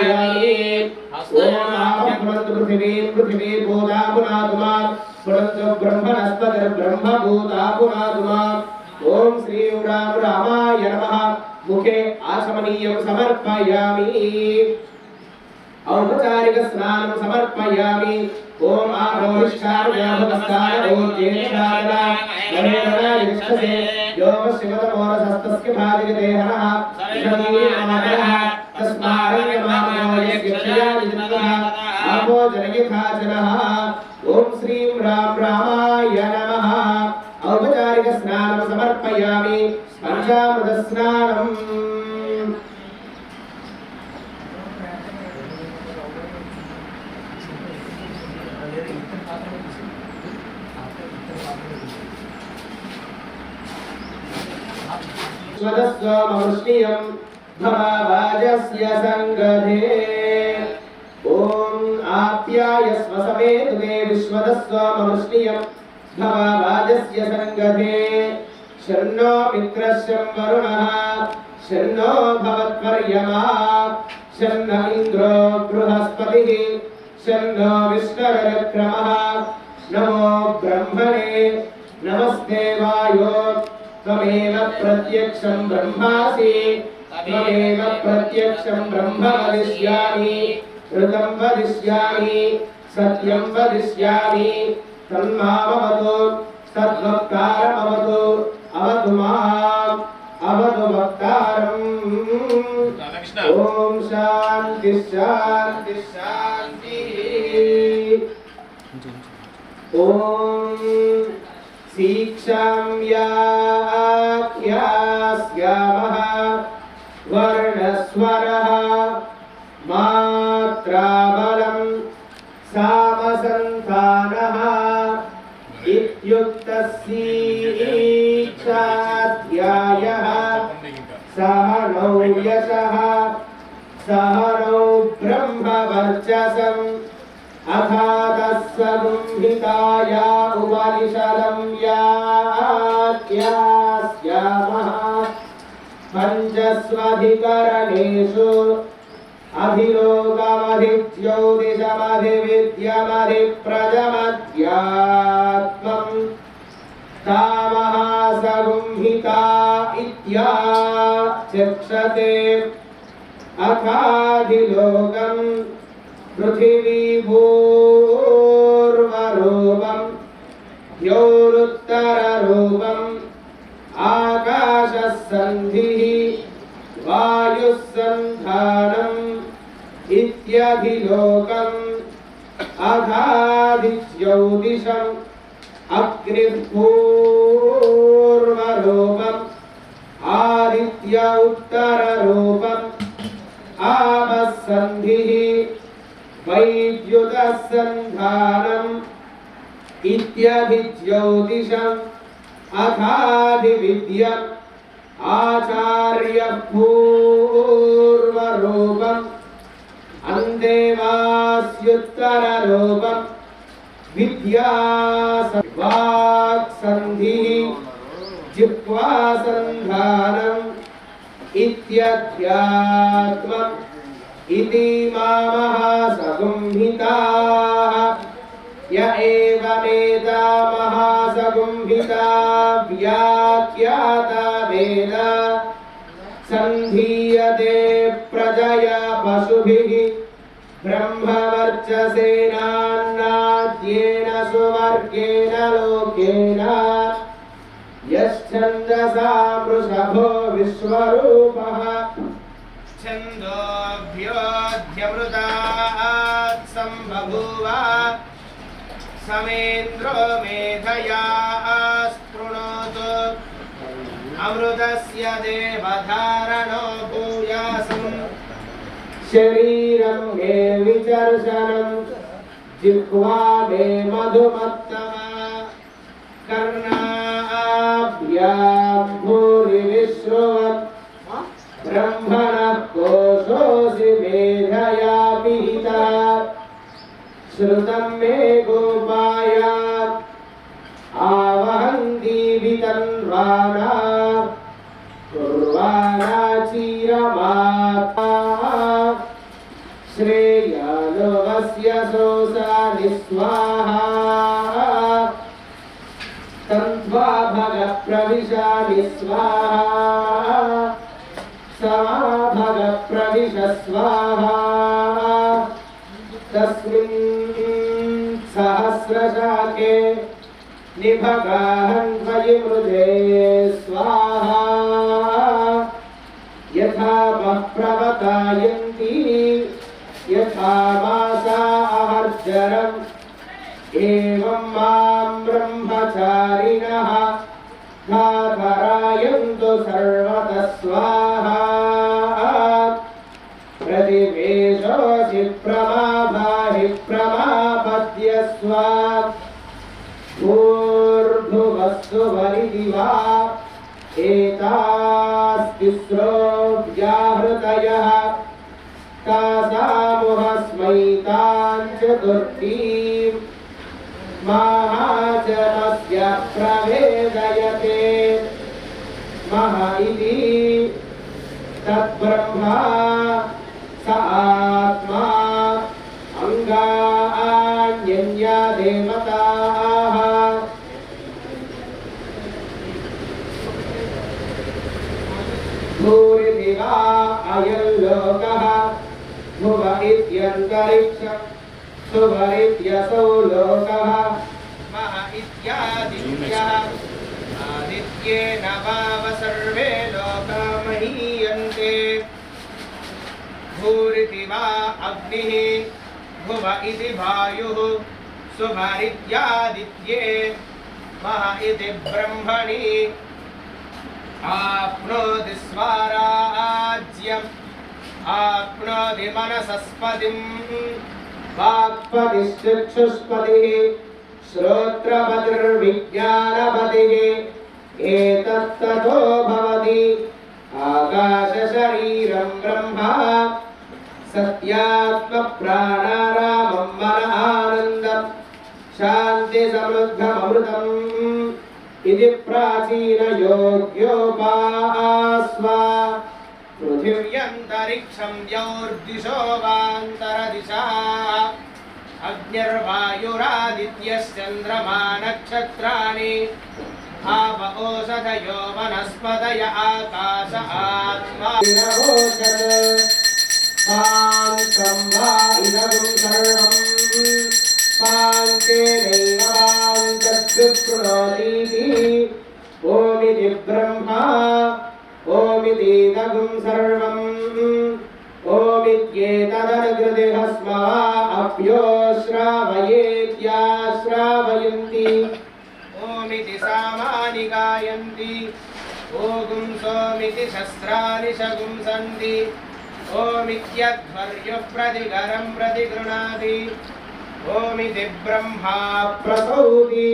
समर्पयामि ओम पृथ्वी पृथ्वी भूता पुनातुमा पुनन्तु ब्रह्मणस्पतिर्ब्रह्म भूता पुनातुमा ओम श्री राम रामाय नमः मुखे आचमनीयं समर्पयामि औपचारिक स्नानं समर्पयामि ओम आभोष्टार्याभवस्तार ओजेशाला नरेन्द्र विक्षसे योग शिवतमोरसस्तस्य भादिदेहः शरीरमानः तस्मारण्यमामोयस्यक्षयादिनः आपो जनयथा जनः ओम श्री राम रामाय नमः औपचारिक स्नानं समर्पयामि पंचामृत स्नानम् स्वदस्वमवृष्णियं भवावाजस्य संगधे ओम आप्यायस्व समेतुते विश्वदस्वमवृष्णियं भवावाजस्य संगधे शन्नो मित्रश्चं वरुणः शन्नो भवत्वर्यमा शन्न इन्द्रो बृहस्पतिः शन्नो विष्णुरक्रमः नमो ब्रह्मणे नमस्ते वायो त्वमेव प्रत्यक्षं ब्रह्मासि त्वमेव प्रत्यक्षं ब्रह्म वदिष्यामि ऋतं वदिष्यामि सत्यं वदिष्यामि तन्मामवतु सद्वक्तारमवतु अवतु माम् अवतु वक्तारम् ॐ शान्ति शान्ति शान्तिः ॐ सीक्षाम्याख्यास्यामः वर्णस्वरः मात्राबलं सामसन्तानः इत्युक्तस्सीक्षाध्यायः सहनौ यशः सहनौ ब्रह्मवर्चसम् अथातस्संहिताया उपनिषदं व्याख्यास्यामः पञ्चस्वधिकरणेषु अधिलोकमधिज्योतिषमधिविद्यमधिप्रजमध्यात्मम् तामहासंहिता इत्याचक्षते अथाधिलोकम् पृथिवी भूर्वरूपं द्यौरुत्तररूपम् आकाशसन्धिः वायुस्सन्धानम् इत्यधिलोकम् अथादिज्योतिषम् अग्निर्भूर्वरूपम् आदित्य उत्तररूपम् आपस्सन्धिः वैद्युतसन्धानम् इत्यधिज्योतिषम् अथाधिविद्यम् आचार्यपूर्वरूपम् अन्देवास्युत्तररूपम् विद्यावाक्सन्धिः जिह्वासन्धानम् इत्यध्यात्मम् इति महासंहिताः य एवमेता महासंहिता व्याख्याता वेद सन्धीयते प्रजया पशुभिः ब्रह्मवर्चसेनान्नाद्येन सुवर्गेण लोकेन यश्छन्दसा वृषभो विश्वरूपः छन्दोभ्योऽध्यमृतात् सम्बभूव समेन्द्रो मेधया स्पृणोतु अमृतस्य देवधारणो भूयासम् शरीरं मे विचर्षणं जिह्वा मे मधुमत्तमा कर्णाभ्यां भूरिविश्रुवत् ब्रह्मणः कोशोऽसि मेधया पिहिता श्रुतं मे गोपायात् आवहन्ति वितन्वाना कुर्वाणा चीरमाता मनसोऽसानि स्वाहा तन्त्वा भगः प्रविशानि स्वाहा भगः प्रविश स्वाहा तस्मिन् सहस्रशाके निभगाहन्वयि मृजे स्वाहा यथा वः प्रवतायन्ति यथा मासा अहर्जरम् एवं मां ब्रह्मचारिणः धाधरायन्तु सर्वतः स्वाहा प्रतिवेशोऽसि प्रमाभाहि प्रमापद्य स्वाहा भूर्भुवस्सु वरिदिवा एतास्तिस्रो व्याहृतयः तासामुहस्मैतान् चतुर्थीं महाजनस्य प्रवेदयते मह इति तद्ब्रह्मा स आत्मा अङ्गान्यन्या देवताः भूरिदिवा अयल्लोकः भुव इत्यन्तरिक्षम् सुवरित्यसौ लोकः मह इत्यादित्यः आदित्येन वाव सर्वे लोका महीयन्ते भूरिति वा अग्निः भुव इति वायुः सुवरित्यादित्ये मह इति ब्रह्मणि आप्नोति स्वराज्यम् आप्नोति मनसस्पतिम् वाक्पतिश्चक्षुष्पतिः श्रोत्रपतिर्विज्ञानपतिः एतत्ततो भवति आकाशशरीरं ब्रह्मा सत्यात्मप्राणारामं मन आनन्दं शान्तिसमृद्धममृतम् इति प्राचीनयोग्योपास्वा पृथिव्यन्तरिक्षं द्यौर्दिशो वान्तरदिशाः अग्निर्वायुरादित्यश्चन्द्रमा नक्षत्राणि आप ओषधयो वनस्पतय आकाश आत्मा पान्तं वा इदं सर्वं पान्तेनैव पान्तद्विप्नोतीति ओमिति ब्रह्मा ओमितीदगुं सर्वम् ओमित्येतदनुकृतिहस्मा अप्यो श्रावयेत्याश्रावयन्ति ओमिति सामानि गायन्ति ओगुं सोमिति शस्त्राणि शगुंसन्ति ओमित्यध्वर्युः प्रतिगरं प्रतिगृह्णाति ओमिति ब्रह्मा प्रसौति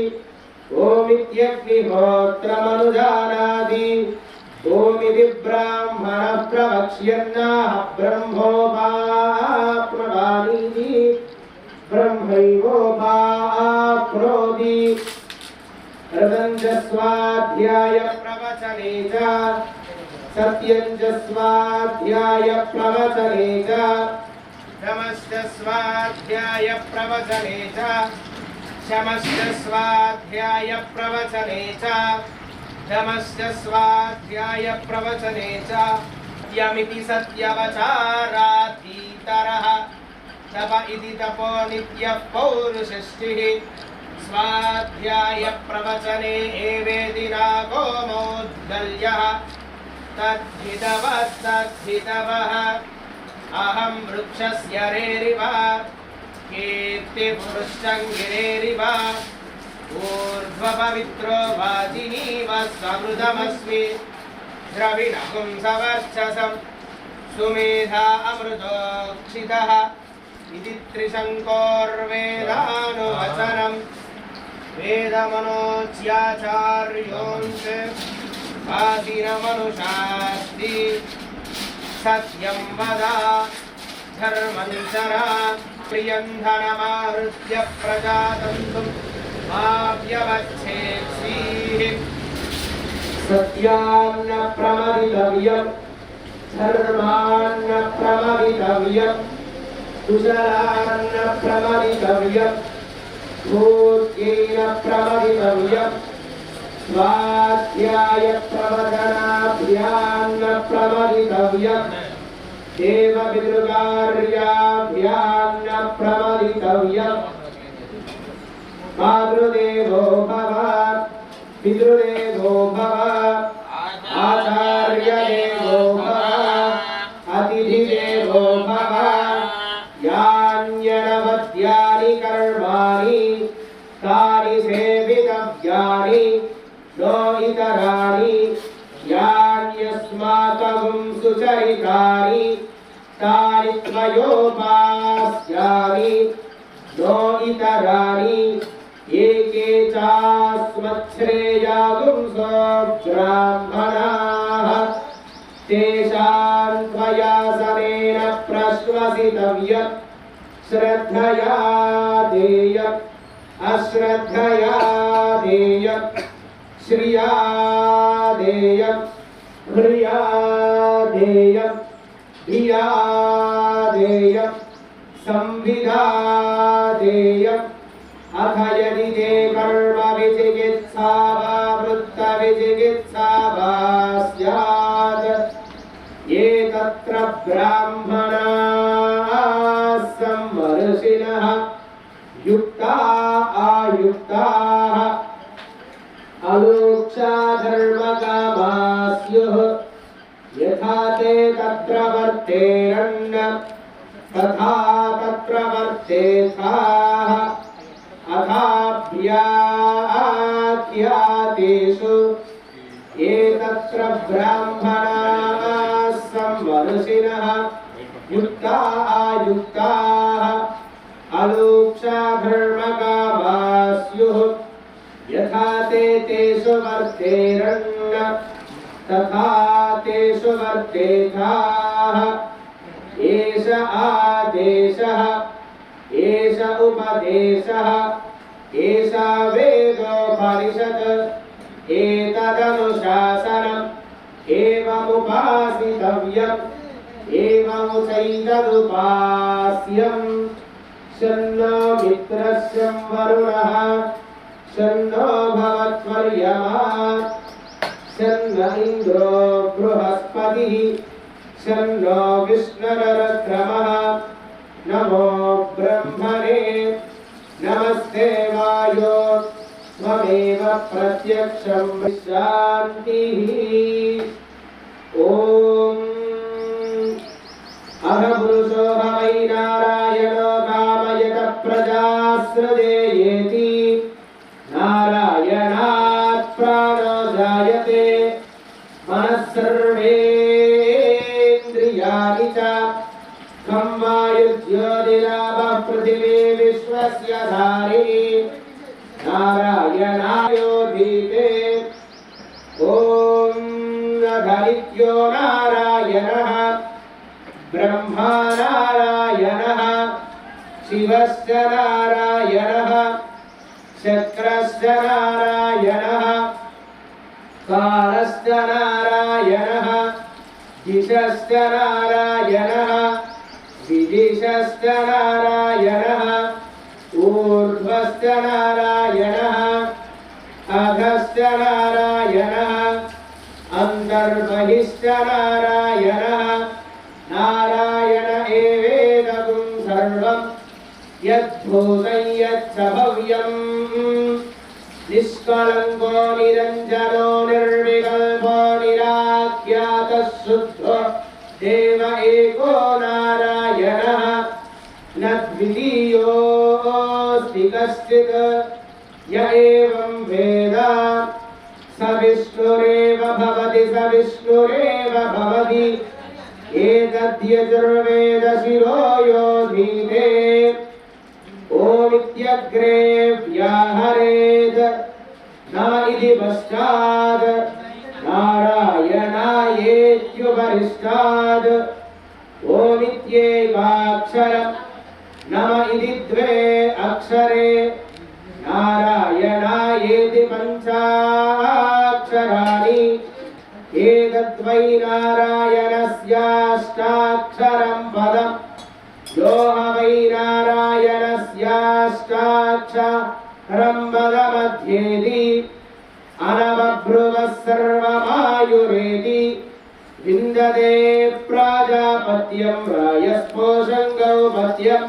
ओमित्यग्निहोत्रमनुजानाति ओमिति ब्राह्मणः प्रवक्ष्यन्नाह ब्रह्मोपाप्नवानीति ब्रह्मैवोपाप्नोति रतं च स्वाध्याय प्रवचने च सत्यं च स्वाध्याय प्रवचने च धमश्च स्वाध्याय प्रवचने च शमश्च स्वाध्याय प्रवचने च धमश्च स्वाध्याय प्रवचने च यमिति सत्यवचारातीतरः तप इति तपो नित्यः पौरुषष्टिः स्वाध्याय प्रवचने एवेति नागो मौद्गल्यः तद्धितवः अहं वृक्षस्य रेरिव कीर्तिपुरुषङ्गिरेरिव ऊर्ध्वपवित्रो वाजिनीव समृतमस्मि द्रविणकुं सवर्चसं सुमेधा अमृतोक्षितः इति त्रिशङ्कोर्वेदानुवचनं वेदमनोच्याचार्योऽंश आदिनमनुशास्ति सत्यं वद धर्मं चर प्रियन्धनमाहृत्य प्रजातन्तुं मा व्यवच्छेत्सीः सत्यान्न प्रमदितव्यं धर्मान्न प्रमदितव्यं कुशलान्न प्रमदितव्यम् भूत्येन प्रमदितव्यम् स्वाध्याय प्रवचनाभ्यान्न प्रमदितव्यम् देवपितृकार्याभ्यान्न प्रमदितव्यम् मातृदेवो भव पितृदेवो भव आचार्यदेवो भव अतिथिदेवो भव यान्यनवद्यानि कर्माणि तानि सेवितव्यानि नो इतराणि यान्यस्माकं सुचरितानि तानि त्वयोपास्यानि नो इतराणि एके चास्मच्छ्रेयागुंसो ब्राह्मणाः तेषां त्वया सनेन प्रश्वसितव्यम् श्रद्धया देयम् अश्रद्धया देयम् श्रिया देयम् ह्रिया देयम् धिया देयम् संविदा देयम् अथ यदि ते कर्म विचिकित्सा वा वृत्तविचिकित्सा वा स्यात् ये तत्र ब्राह्मणाः सम्मर्षिणः युक्ता आयुक्ताः अलोक्षा धर्मकामाः स्युः यथा ते तत्र वर्तेरन् तथा तत्र वर्तेथाः अथाभ्याख्यातेषु ये तत्र ब्राह्मणाः सम्मर्षिणः युक्ता आयुक्ताः अलोक्षा धर्मकामाः स्युः यथा ते तेषु वर्तेरन् तथा तेषु वर्तेथाः एष आदेशः एष उपदेशः एषा वेदोपनिषत् एतदनुशासनम् एवमुपासितव्यम् एवमुचैतदुपास्यम् शन्नो मित्रस्य वरुणः शन्नो भवत्वर्यमा शन्न इन्द्रो बृहस्पतिः शन्नो विष्णुरक्रमः नमो ब्रह्मणे नमस्ते वायो त्वमेव प्रत्यक्षं शान्तिः ॐ अहपुरुषो वै नारायणो कामयत प्रजासृजेयेति नारायणात् प्राणो जायते मनः सर्वेन्द्रियाणि च खं वायुज्योतिरापः पृथिवी विश्वस्य धारिणी नारायणायोधीते ॐ नधनित्यो नारायणः ब्रह्मा नारायणः शिवश्च नारायणः चक्रश्च नारायणः कालश्च नारायणः दिशश्च नारायणः विदिशश्च नारायणः ऊर्ध्वश्च नारायणः अधश्च नारायणः अन्तर्बहिश्च नारायणः नारायण एवेदं सर्वं यद्भूतं यच्च भव्यम् निष्कलङ्को निरञ्जनो निर्विकल्पो निराख्यातः शुद्धो देव एको नारायणः न द्वितीयोऽस्ति कश्चित् य एवं वेद स विष्णुरेव भवति स विष्णुरेव भवति एतद्यजुर्वेद शिरो योधीते ओमित्यग्रे व्याहरेत् न इति पश्चात् नारायणायेत्युपरिष्टात् ओमित्येकाक्षरम् नम इति द्वे अक्षरे नारायणायेति पञ्चाक्षराणि एतद्वै नारायणस्याष्टाक्षरं पदम् यो ह वै षष्ठाश्चाच्छ रम्बदमध्येति अनवभ्रुवः सर्वमायुरेति विन्दते प्राजापत्यं रायस्पोषं गौपत्यं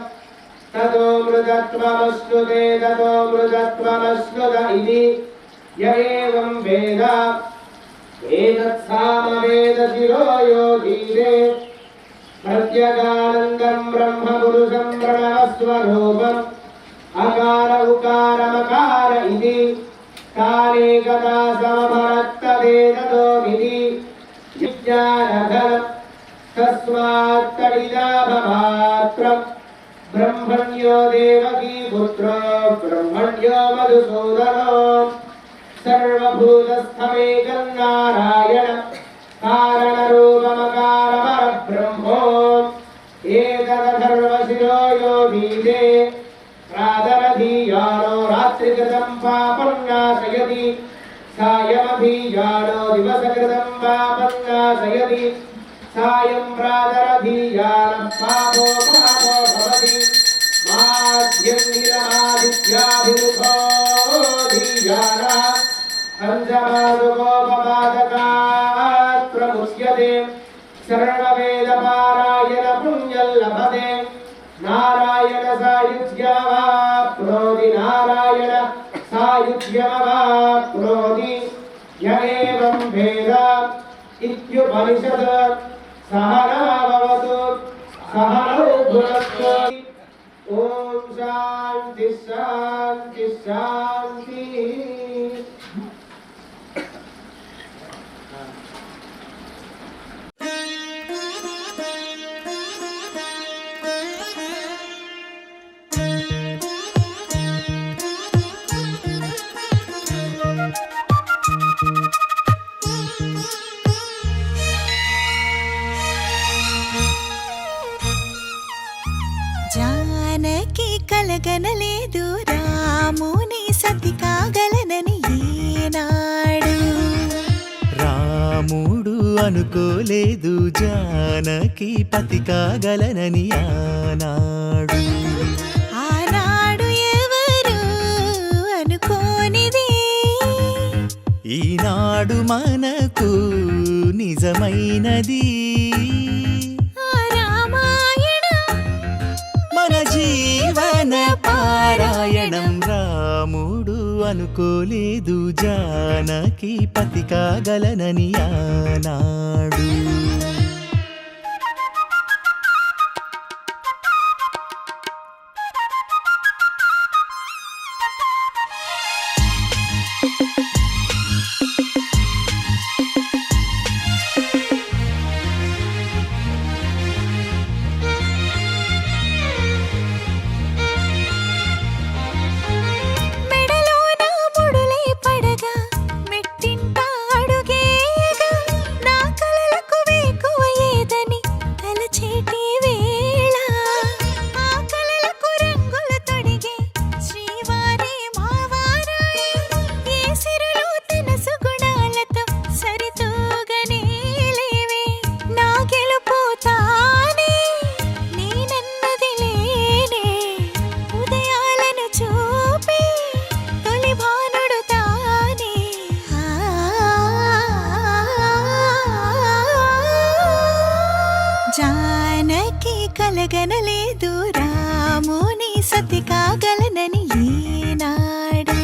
ततो मृतत्वमश्नुते ततो मृतत्वमश्नुत इति य एवं वेद एतत्सामवेदशिरो योगीते प्रत्यगानन्दं ब्रह्मपुरुषं प्रणवस्वरूपम् अकार उकारमकार इति कालेकदा समभरत्तदेततोमिति विज्ञानघनं तस्मात् तडिदाभमात्रम् ब्रह्मण्यो देवकी पुत्रो ब्रह्मण्यो मधुसूदनो सर्वभूतस्थमेकं नारायणं कारणरूपमकारपरब्रह्मो एतदथर्वशिरो योगीते प्रातरधीयानो रात्रिकृतं पापं नाशयति सायमधीयानो दिवसकृतं पापं नाशयति सायं प्रातरधीयानः पापो भवति माध्यं निरमादित्याभिमुखो धीयानः पञ्चमादुकोपपादकात् प्रमुच्यते सर्ववेदपारायण पुण्यं लभते नारायण सायुज्यमाप्नोति नारायण सायुज्यमाप्नोति य एवं वेद इत्युपनिषत् सहना भवतु सहनौ भुनक्तु ॐ शान्ति शान्ति शान्ति। జానకి కలగనలేదు రాముని సతి కాగలనని ఏనాడు రాముడు అనుకోలేదు జానకి పతి కాగలనని ఆనాడు ఆనాడు ఎవరు అనుకోనిది ఈనాడు మనకు నిజమైనది మన జీవన పారాయణం రాముడు అనుకోలేదు జానకి పతి కాగలనని ఆనాడు జానకి కలగనలేదు రాముని సతి కాగలనని ఈనాడు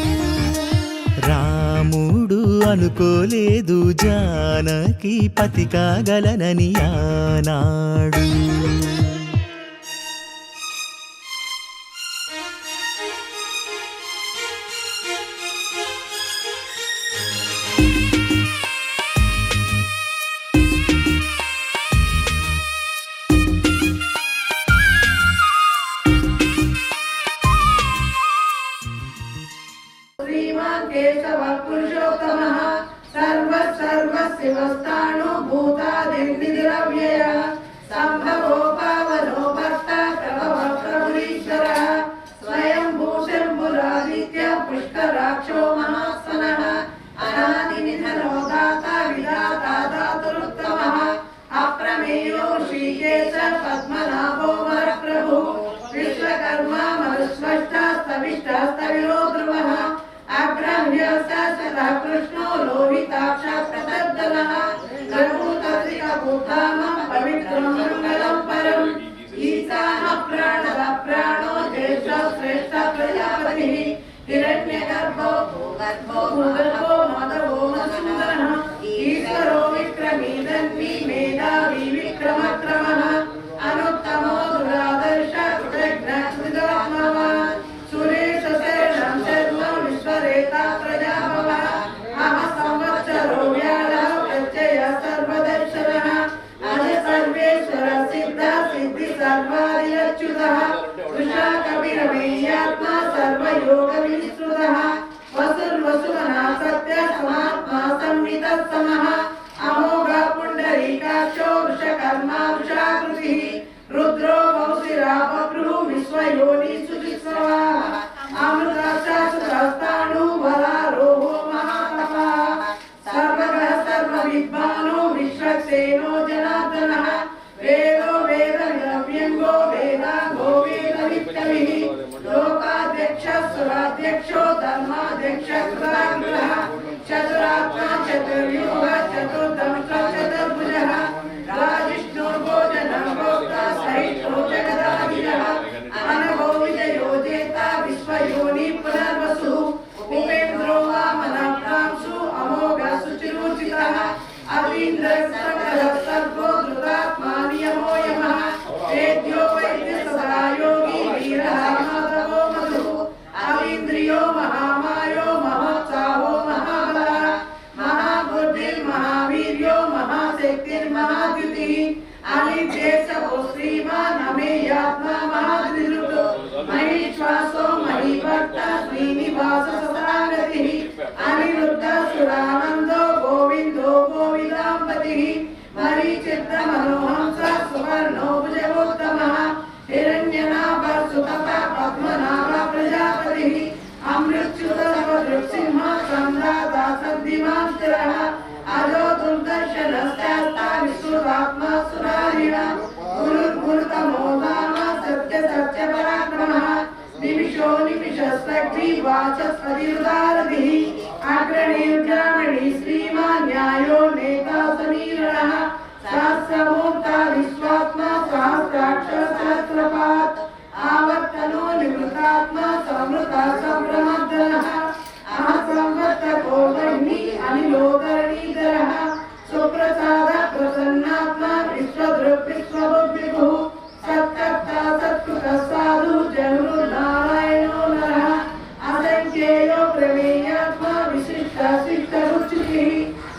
రాముడు అనుకోలేదు జానకి పతి కాగలనని ఆనాడు पुरुषोत्तमः सर्वस्यवस्थाणो भूतादिर्निधिरव्ययः सम्भवो पावनो भर्ता प्रभवः प्रभुरीश्वरः स्वयं भूशम्भुरादित्य पुष्कराक्षो महास्वनः अनादिनिधनो दाता विधाता धातुरुत्तमः अप्रमेयो ऋषिकेश पद्मनाभो वरप्रभुः विश्वकर्मा मरुस्वष्टा वसिष्ठस्तविरो ध्रुवः अग्रह्यस्तः कृष्णो लोहिताक्ष प्रतर्दनः रघुतत्रिकभूतामं पवित्रं मङ्गलं परम् ईशानः प्राणः प्राणो ज्येष्ठ श्रेष्ठ प्रजापतिः हिरण्यगर्भो भूगर्भो माधवो सुन्दरः ईश्वरो विक्रमी धन्वी मेधावी विक्रमक्रमः अनुत्तमो दुरादर्श कृतज्ञात्मवान् सुरेश शरणं शर्मं विश्वरेता प्रजाभवः अह संवत्सरो व्याळः प्रत्यय सर्वदर्शनः अज सर्वेश्वर सिद्ध सिद्धि सर्वादिरच्युतः वृषा कविरमेयात्मा सर्वयोग विनिश्रुतः वसुर्वसुमना सत्य समात्मा संवितः समः अमोघ पुण्डरीकाक्षो वृषकर्मा वृषाकृतिः रुद्रो वंशिरा बभ्रुः विश्वयोनि सुचिस्रवाः अमृताक्षासुरस्ताणु वरारोहो महातपः सर्वगः सर्वविद्वानो विश्वक्सेनो जनार्दनः वेदो वेदव्यङ्गो वेदाङ्गो वेदवित्तमिः लोकाध्यक्षः सुराध्यक्षो धर्माध्यक्षः चतुरात्मा चतुर्युगः चतुर्दंष्ट्र चतुर्भुजः राजिष्णुर्भोजनं भोक्ता सहिष्णुः जगदाधिरः अनघो विजयो जेता विश्वयोनि पुनर्वसुः उपेन्द्रो वामनः प्रांशु अमोघः शुचिरुचितः अतीन्द्रः सर्गो धृतात्मा नियमो यमः वेद्यो वैद्यः सदा योगी वीरः माधवो मधुः अतीन्द्रियो महामायो महोत्साहो महाबलः महाबुद्धिर्महावीर्यो महाशक्तिर्महाद्युतिः अनिर्देशको श्रीमान् अमेयात्मा महाधृतो महीश्वासो महीभक्ता श्रीनिवास सदागतिः अनिरुद्ध सुरानन्दो गोविन्दो गोविदाम्पतिः मरीचित्त मनोहंस सुवर्णो भुजगोत्तमः हिरण्यनाभः सुतपः पद्मनाभ प्रजापतिः अमृत्युत सर्वदृक्सिंह सम्राता सद्धिमान्तिरः अजो दुर्दर्शनस्यास्ता विश्रुतात्मा सुरारिणः गुरुर्गुरुतमो नाम सत्य सत्य पराक्रमः निमिषो निमिषस्तग्नि वाचस्पतिरुदारधिः अग्रणीर्ग्रामणी श्रीमान् न्यायो नेता समीरणः सहस्रमूर्ता विश्वात्मा सहस्राक्ष सहस्रपात् आवर्तनो निवृतात्मा समृता सम्प्रमर्दनः संवर्तको वह्नि अनिलोकरणीधरः सुप्रसाद प्रसन्नात्मा विश्वदृक् विश्वबुद्धिभुः सत्कर्ता सत्कृतः साधु जगुर्नारायणो नरः असंख्येयो प्रमेयात्मा विशिष्ट सिद्धरुचिः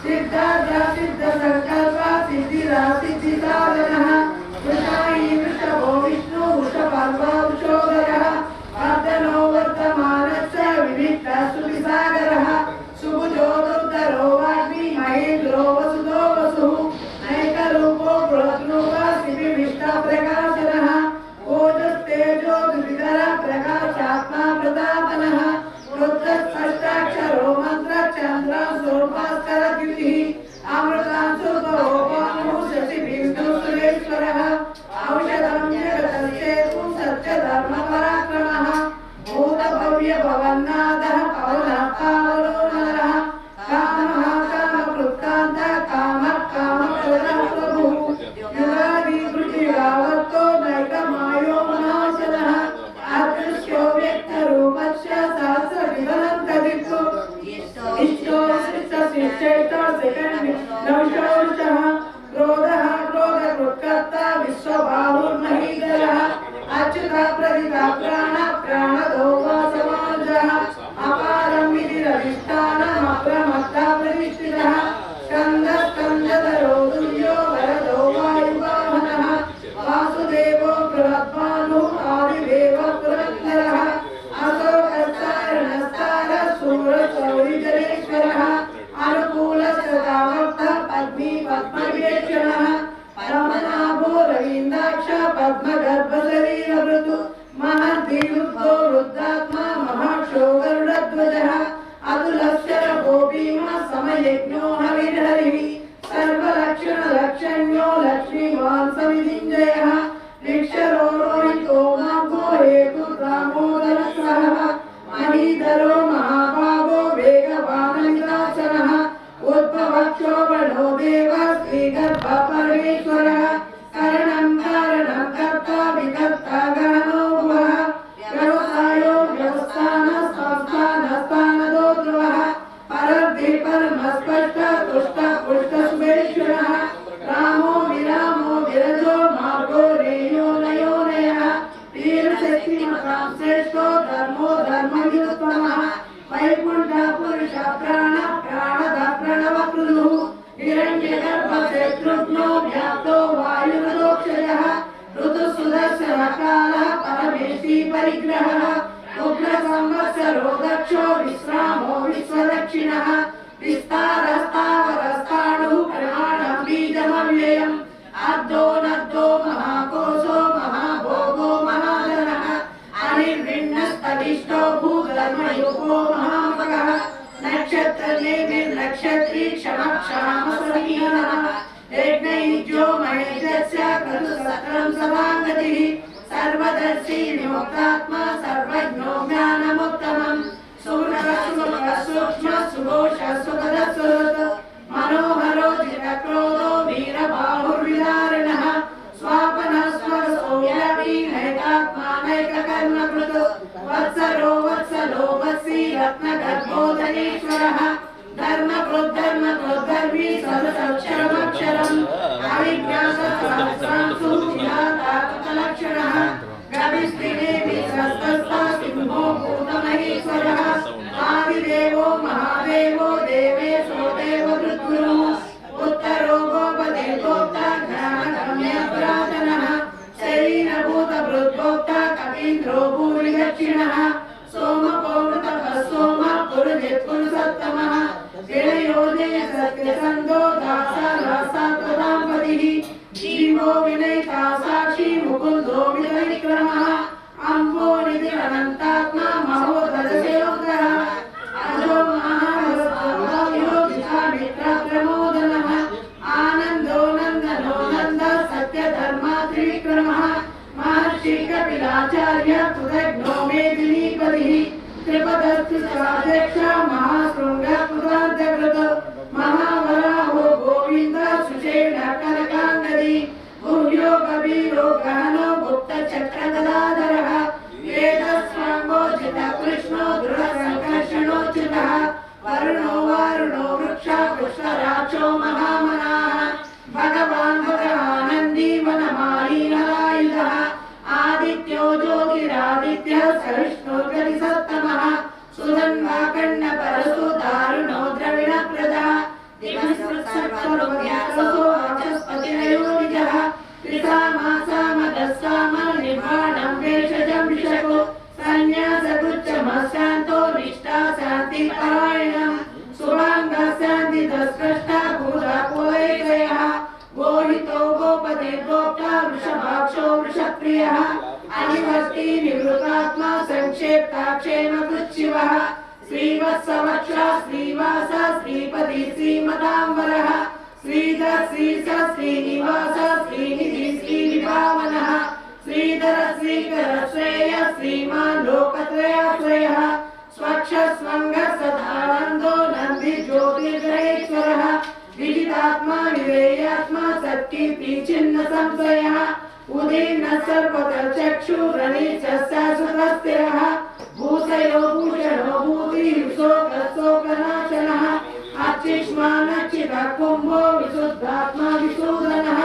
सिद्धार्थ सिद्धसंकल्प सिद्धिरा सिद्धिसाधनः वृषायी वृषभो विष्णु वृषपर्वा वृषोदरः वर्धनो वर्धमानश्च विविक्तः सुविसागरः सुभुजो दुर्धरो वाग्मी महेन्द्रो वसुदो वसुः नैकरूपो बृहद्रूपः शिविविष्टप्रकाशनः ओजस्तेजो द्विधरः प्रकाशात्मा प्रतापनः रुद्रषष्ठाक्षरो मन्त्रचन्द्रः स्वरूपास्करद्युतिः अमृतांशुभवोपामुः शशिबिन्दुसुरेश्वरः औषधं जगतस्येतु सत्यधर्मपराक्रमः भूतभव्यभवन्नाथः पवनः पावनो नरः कामः कामकृत्कान्तः कामः कामप्रदः प्रभुः युगादि पृथिव्यावर्तो नैकमायो महाशनः अदृश्यो व्यक्तरूपस्य सहस्रविधनन्तदिक्सु इष्टो शिष्टशिष्टैतो नवशोषः क्रोधः क्रोधकृत्कर्ता विश्वबाहुर्महीधरः अच्युतः प्रदितः प्राणः प्राणदो वासवांशः विश्वदक्षो विश्रामो विश्वदक्षिणः विस्तारस्तावरस्ताणुः प्रमाणं बीजमव्ययम् अर्धो नर्धो महाकोशो महाभोगो महाधनः अनिर्विण्णस्तविष्टो भूधर्मयुगो महामगः नक्षत्रनेमिर्नक्षत्री क्षमक्षामसमीनः यज्ञयुज्यो महेशस्य क्रतुसत्रं सदाङ्गतिः सर्वदर्शी विमुक्तात्मा सर्वज्ञो ज्ञानमुत्तमम् सूक्ष्म सुघोष सुखदसुहृत् मनोहरो जितक्रोधो वीरबाहुर्विदारिणः स्वापनः स्वरसोऽपि नैकात्मा नैककर्मकृत् वत्सरो वत्सलो वत्सी रत्नगर्भोदनेश्वरः धर्मकृद्धर्मी सर्वक्षरमक्षरम् अविज्ञातलक्षणः गविस्त्रिदेवी सस्तस्ता सिंहो भूतमहेश्वरः आदिदेवो महादेवो देवेशो देववृद्गुरुः उत्तरो गोपदेवोक्ता ज्ञानगम्यपुरातनः शरीरभूतभृद्भोक्ता कवीन्द्रो भूरिदक्षिणः सोमपौर्णतपः सोमः पुरुजित्पुरुषोत्तमः विनयोजय सत्यसन्धो दासात्वदाम्पतिः जीवो विनयिता साक्षी मुकुन्दो विनयविक्रमः अम्बो निधिरनन्तात्मा महोदरसेवकः अजो महायोगिता मित्रप्रमोदनः आनन्दो नन्दनो नन्द सत्यधर्मा त्रिविक्रमः महर्षि कपिलाचार्य कृतज्ञो मेदिनीपतिः त्रिपदस्तु स्वाध्यक्ष महाशृङ्ग कृतान्तकृत महावराहो गोविन्द सुषेण कनकाङ्गदी गुह्यो कबीरो गहनो गुप्तचक्रगदाधरः वेदस्वाङ्गोचित कृष्णो दृढसङ्कर्षणोच्युतः वरुणो वारुणो वृक्ष पुष्पराक्षो महामनाः भगवान् भगवानन्दी वनमालीनरायुधः आदित्यो ज्योतिरादित्यः सविष्णु प्रतिसत्तमः सुधन्वाकण्डपरसु दारुणो द्रविणप्रदः दिवसर्वव्यासो वाचस्पतिरयोनिजः त्रिसामासामदस्साम निर्वाणं भेषजं विशको सन्न्यासकृच्छमशान्तो निष्ठा शान्तिपरायणम् सुभाङ्गः शान्तिदस्पृष्टा भूतापोलैकयः गोहितो गोपते गोप्ता वृषभाक्षो वृषप्रियः अनिवर्ती निवृतात्मा संक्षेप्ताक्षेमकृच्छिवः श्रीवत्सवक्षा श्रीवास श्रीपति श्रीमताम्बरः श्रीधर श्रीस श्रीनिवास श्रीनिधि श्रीनिभावनः श्रीधर श्रीकर श्रेय श्रीमान् लोकत्रयाश्रयः स्वच्छ स्वङ्ग सदानन्दो नन्दी ज्योतिर्गणेश्वरः विदितात्मा विवेयात्मा सत्कीर्ति चिन्ह संशयः उदीर्ण सर्वतः चक्षुरणीचस्यासुतस्थिरः भूषयो भूषणो भूतिशोकशोकनाशनः अर्चिष्मानच्चितः कुम्भो विशुद्धात्मा विशूदनः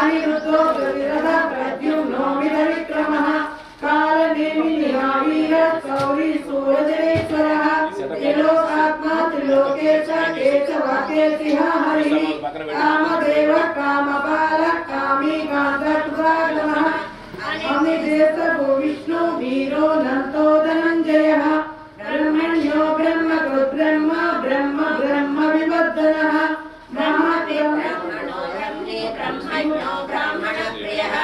अनिरुद्धो गतिरथः प्रद्युम्नो मितविक्रमः कालनेमिनिहावीर गौरी सूरजनेश्वरः त्रिलोकात्मा त्रिलोकेश केशवाकेशिः हरिः कामदेव कामपाल कामी कान्तकृतागमः अमिदेशो विष्णु वीरो नन्तो धनञ्जयः ब्रह्मण्यो ब्रह्मकृत् ब्रह्म ब्रह्म ब्रह्म विवर्धनः ब्रह्मण्यो ब्राह्मणप्रियः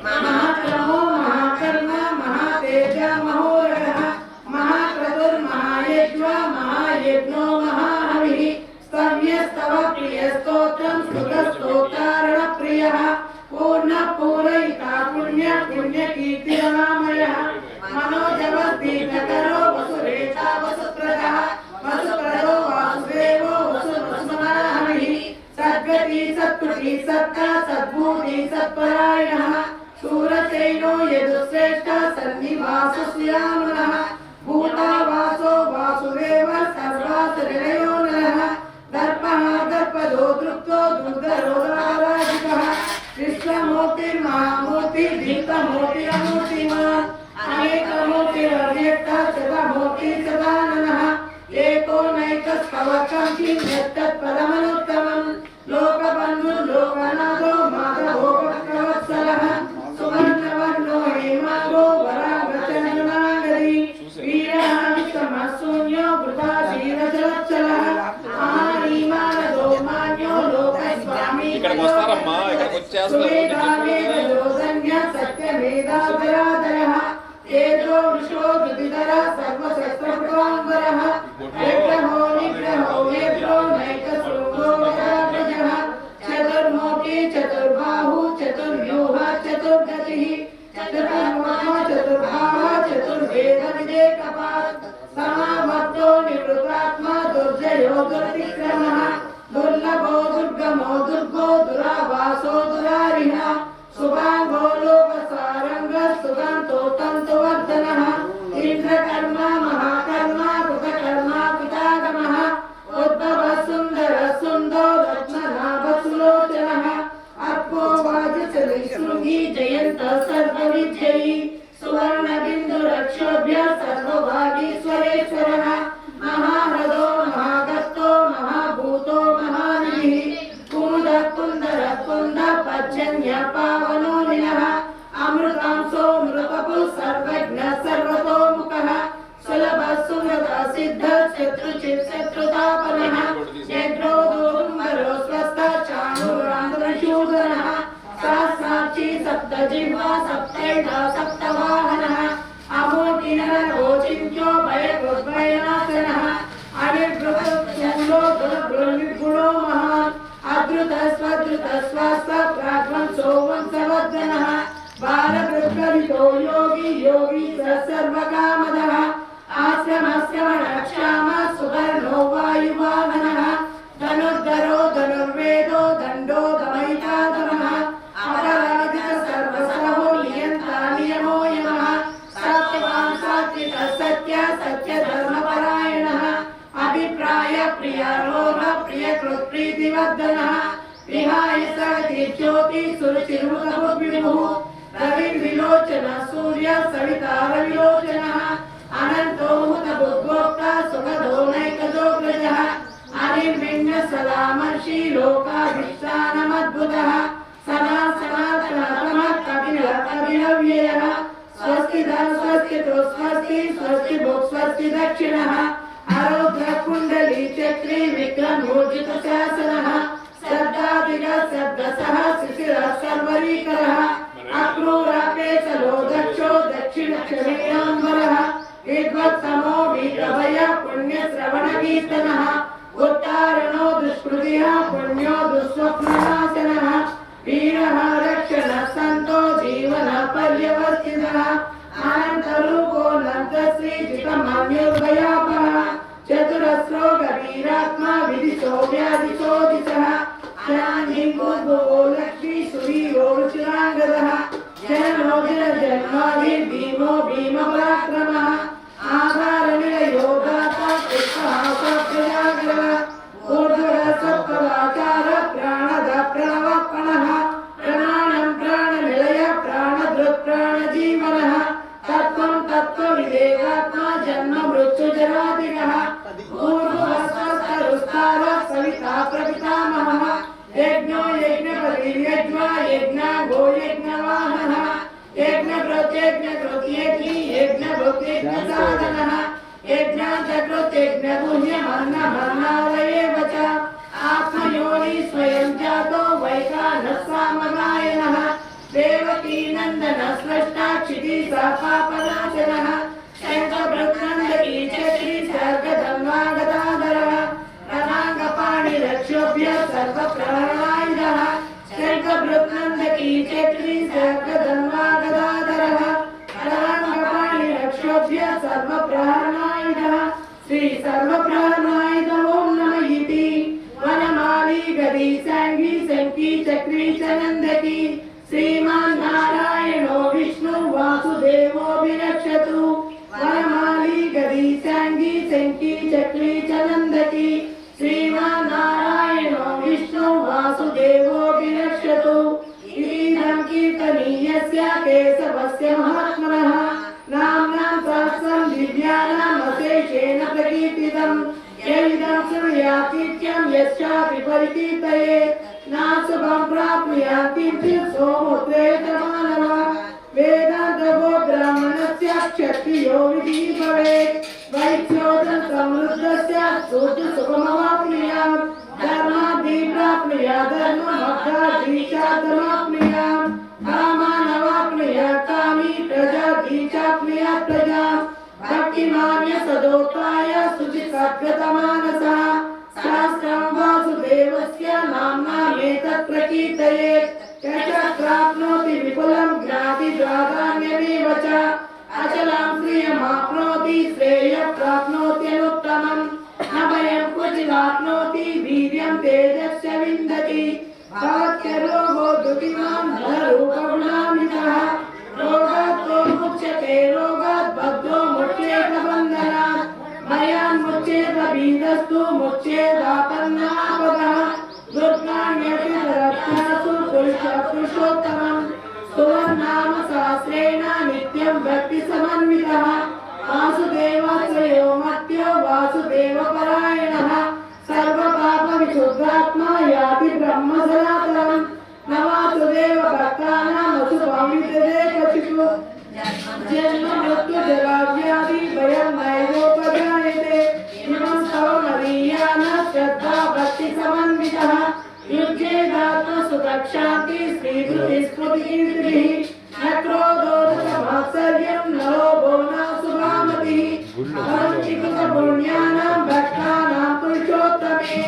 महाक्रमो महाकर्म महातेज महोरगः महाक्रतुर्महायज्वा महायज्ञो महाहविः स्तव्यस्तव प्रियस्तोत्रं स्तुतस्तोत्रारणप्रियः पूर्णपूरयिता पुण्य पुण्यकीर्तिरनामयः मनोजवस्तीर्णकरो वसुरेता वसुप्रदः वसुप्रदो वासुदेवो वसुमस्मनाहविः सद्गति सत्कृति सत्ता सद्भूति सत्परायणः शूरसेनो यदुश्रेष्ठ सन्निवासस्यामनः भूतावासो वासुदेव सर्वासुरयो नरः दर्पः दर्पदो दृप्तो दुर्धरो विश्वमूर्तिर्महामूर्ति दीप्तमूर्तिरमूर्तिमान् अनेकमूर्तिरव्यक्तः सदामूर्ति सदाननः एको नैकस्तवकं किं यत्तत्पदमनुत्तमम् लोकबन्धुर्लोकनाथो माधवो भक्तवत्सलः सुवर्णवर्णो हेमाङ्गो वरागचन्दनागरी वीरः विक्रमः शून्यो सुवेदावेदयोधन्य सत्यमेधाधराधरः तेजो वृषो दुतिधरः सर्वशस्त्रप्रभांवरः विग्रहो निग्रहो वेद्रो नैकशृङ्गो वराभजः चतुर्मुखी चतुर्बाहु चतुर्व्यूह चतुर्गतिः चतुर्मुख चतुर्भाव चतुर्वेद विदेकपात् समावर्तो निवृत्तात्मा दुर्जयो दुर्विक्रमः दुर्लभो दुर्गमो दुर्गो दुरावासो दुरारिः सुभागो लोकसारंग सुगंतो तंतुवर्धनः इंद्रकर्मा महाकर्मा कृतकर्मा पितागमः उद्भव सुंदर सुंदो रत्ननाभ सुलोचनः अर्को वाजचली शृंगी जयंत सर्वविजयी सुवर्ण बिंदु रक्षोभ्य सर्वभागीश्वरेश्वरः महाह्रदो महागस्तो महाभूतो महानिधिः कुमुद कुंदर कुंद पर्जन्य पावनो निलः अमृतांसो मृतपु सर्वज्ञ सर्वतोमुखः सुलभ सुमृत सिद्ध शत्रुचित् शत्रुतापनः यज्ञो दुर्मरो स्वस्थ चाणूरान्द्रशूदनः सहस्राक्षी सप्तजिह्वा सप्तैधा सप्तवाहनः अमोघिनः रोचिन्त्यो भयनाशनः अनिर्गुणो गुणो महान् अद्रुत स्वस्व प्राग्वंसो वंशवर्धनः बालवृद्धरितो योगी योगी सर्वकामदः आश्रमश्रवणक्षाम सुवर्णो वायुवाहनः धनुर्धरो धनुर्वेदो दण्डो दमयिताधमः अपराजित सर्वसहो नियन्ता नियमो यमः सत्यवान् सात्विक सत्य धर्मपरायणः अभिप्राय प्रियारोह प्रियकृत् प्रीतिवर्धनः विहाय सगति ज्योति सुरुचिर्मुखविमुः रविर्विलोचन सूर्य सवितार विलोचनः अनन्तो हुतबुद्ध्वोक्ता सुखदो नैकजोग्रजः अनिर्विण्य सदामर्षि लोकाभिष्टानमद्भुतः सदा सनातनतमः कपिलव्ययः स्वस्ति स्वस्ति स्वस्ति भुक् स्वस्ति दक्षिणः आरोग्य कुंडली चक्री विक्रमोर्जित शासनः शब्दादिग शब्दसः शिशिरः सर्वरीकरः अक्रूरापेशलो दक्षो दक्षिण क्षमेयाम्बरः विद्वत्समो विकवय पुण्यश्रवणकीर्तनः उत्तारणो दुष्कृतिः पुण्यो दुःस्वप्ननाशनः वीरः रक्षण सन्तो जीवन पर्यवर्तितः अनन्तरूपो नन्दश्रीजितमन्युर्भयापः चतुरस्रो गभीरात्मा विदिशो व्याधिशो दिशः ज्ञानिम्बुद्भुवो लक्ष्मी सुवीरो रुचिराङ्गदः जननो जन्मादिर्भीमो भीमपराक्रमः आधारनिलयो दाता पुष्पः प्रजागरः ऊर्ध्वः सप्तवाचार प्राणद प्रणवपणः प्राणं प्राणनिलय प्राणधृत् प्राणजीवनः तत्त्वं तत्त्वविदेहात्मा जन्म मृत्युजरादिगः ऊर्ध्वस्वस्तरुस्तार सविता प्रपितामहः यज्ञो यज्ञपतिर्यज्ञ यज्ञागो यज्ञवाहनः यज्ञप्रत्यज्ञकृत्यज्ञी यज्ञभुक्यज्ञसाधनः यज्ञान्तकृत्यज्ञगुह्यमन्नमन्नादयेव च आत्मयोनि स्वयं जातो वैखानः सामगायनः देवकी नंदन स्रष्टा क्षिति पापनाशनः शंखभृत्नन्दकी चक्री सर्गधन्वागदाधरः रणाङ्गपाणिरक्षोभ्य सर्वप्रहरणायुधः शंखभृत्नन्दकी चक्री सर्गधन्वागदाधरः रणाङ्गपाणिरक्षोभ्य सर्वप्रहरणायुधः श्री सर्वप्रहरणायुध ओं नमः इति वनमाली गदी सांगी शंकी चक्री चनन्दकी श्रीमान नारायणो विष्णु वासुदेवो विरक्षतु वनमाली गदी सांगी शंकी चक्री चनन्दकी श्रीमान नारायणो विष्णु वासुदेवो विरक्षतु इदं कीर्तनीयस्य केशवस्य महात्मनः नाम्नां सहस्रं दिव्यानाम् अशेषेण प्रकीर्तितं यदिदं श्रुयातीत्यं यश्चापि परिकीर्तये नाशुभं प्राप्नुयाति सोमुद्रेतमानवः वेदान्तगो ब्राह्मणस्य क्षत्रियो विधि भवेत् वैश्योदन समृद्धस्य सूत्र सुखमवाप्नुयात् धर्मादि प्राप्नुयात् धर्ममर्थार्थीचार्थमाप्नुयात् कामानवाप्नुयात् कामी प्रजातीचाप्नुयात् प्रजां भक्तिमान्य सदोत्ताय शुचिसद्गतमानसः शास्त्रं वासुदेवस्य नाम्नामेतत् प्रकीर्तयेत् यत् प्राप्नोति विपुलं ज्ञाति प्राधान्यमेव च अचलं श्रियमाप्नोति श्रेयः प्राप्नोत्यनुत्तमम् न भयं क्वचिदाप्नोति वीर्यं तेजश्च विन्दति भवत्यरोगो दुःखिमान् धनरूपगुणान्वितः रोगात् मुच्यते रोगात् बद्धो मुच्येत बन्धनात् भयान्मुच्येत भीतस्तु मुच्येदापन्नापदः दुर्गाण्यतिरत्नासु पुरुषोत्तमम् स्तुवन्नाम सहस्रेण नित्यं भक्तिसमन्वितः वासुदेवाश्रयो मत्यो वासुदेवपरायणः सर्वपापविशुद्धात्मा याति ब्रह्मसनातनम् न वासुदेव भक्तानां विद्यते क्वचित् जन्ममृत्युजराव्याधि भयं नैवोपजायते इमं स्तवमदीयाना श्रद्धा भक्तिसमन्वितः युज्येदात्मसुखशान्ति श्रीधृतिस्मृतिकीर्तिभिः न क्रोधो न मात्सर्यं न लोभो न सुभामतिः अहंचितपुण्यानां भक्तानां पुरुषोत्तमे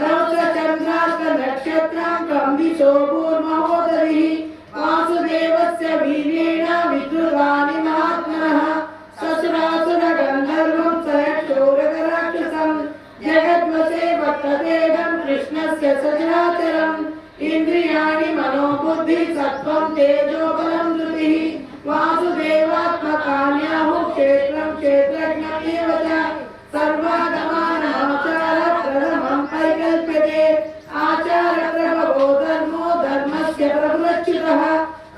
रौद्रचन्द्रार्कनक्षत्रां कम्बिशो भूर्महोदरिः वासुदेवस्य वीर्येण विद्रुतानि महात्मनः ससुरासुरगन्धर्वं सयक्षोरकराक्षसं जगद्वसे वर्ततेदं कृष्णस्य सचराचरम् इन्द्रियाणि मनोबुद्धि सत्त्वं तेजो बलं धृतिः वासुदेवात्मकान्याहुः क्षेत्रं क्षेत्रज्ञमेव च सर्वागमानाचारप्रथमं परिकल्प्यते आचारप्रभवो धर्मो धर्मस्य प्रभुरच्युतः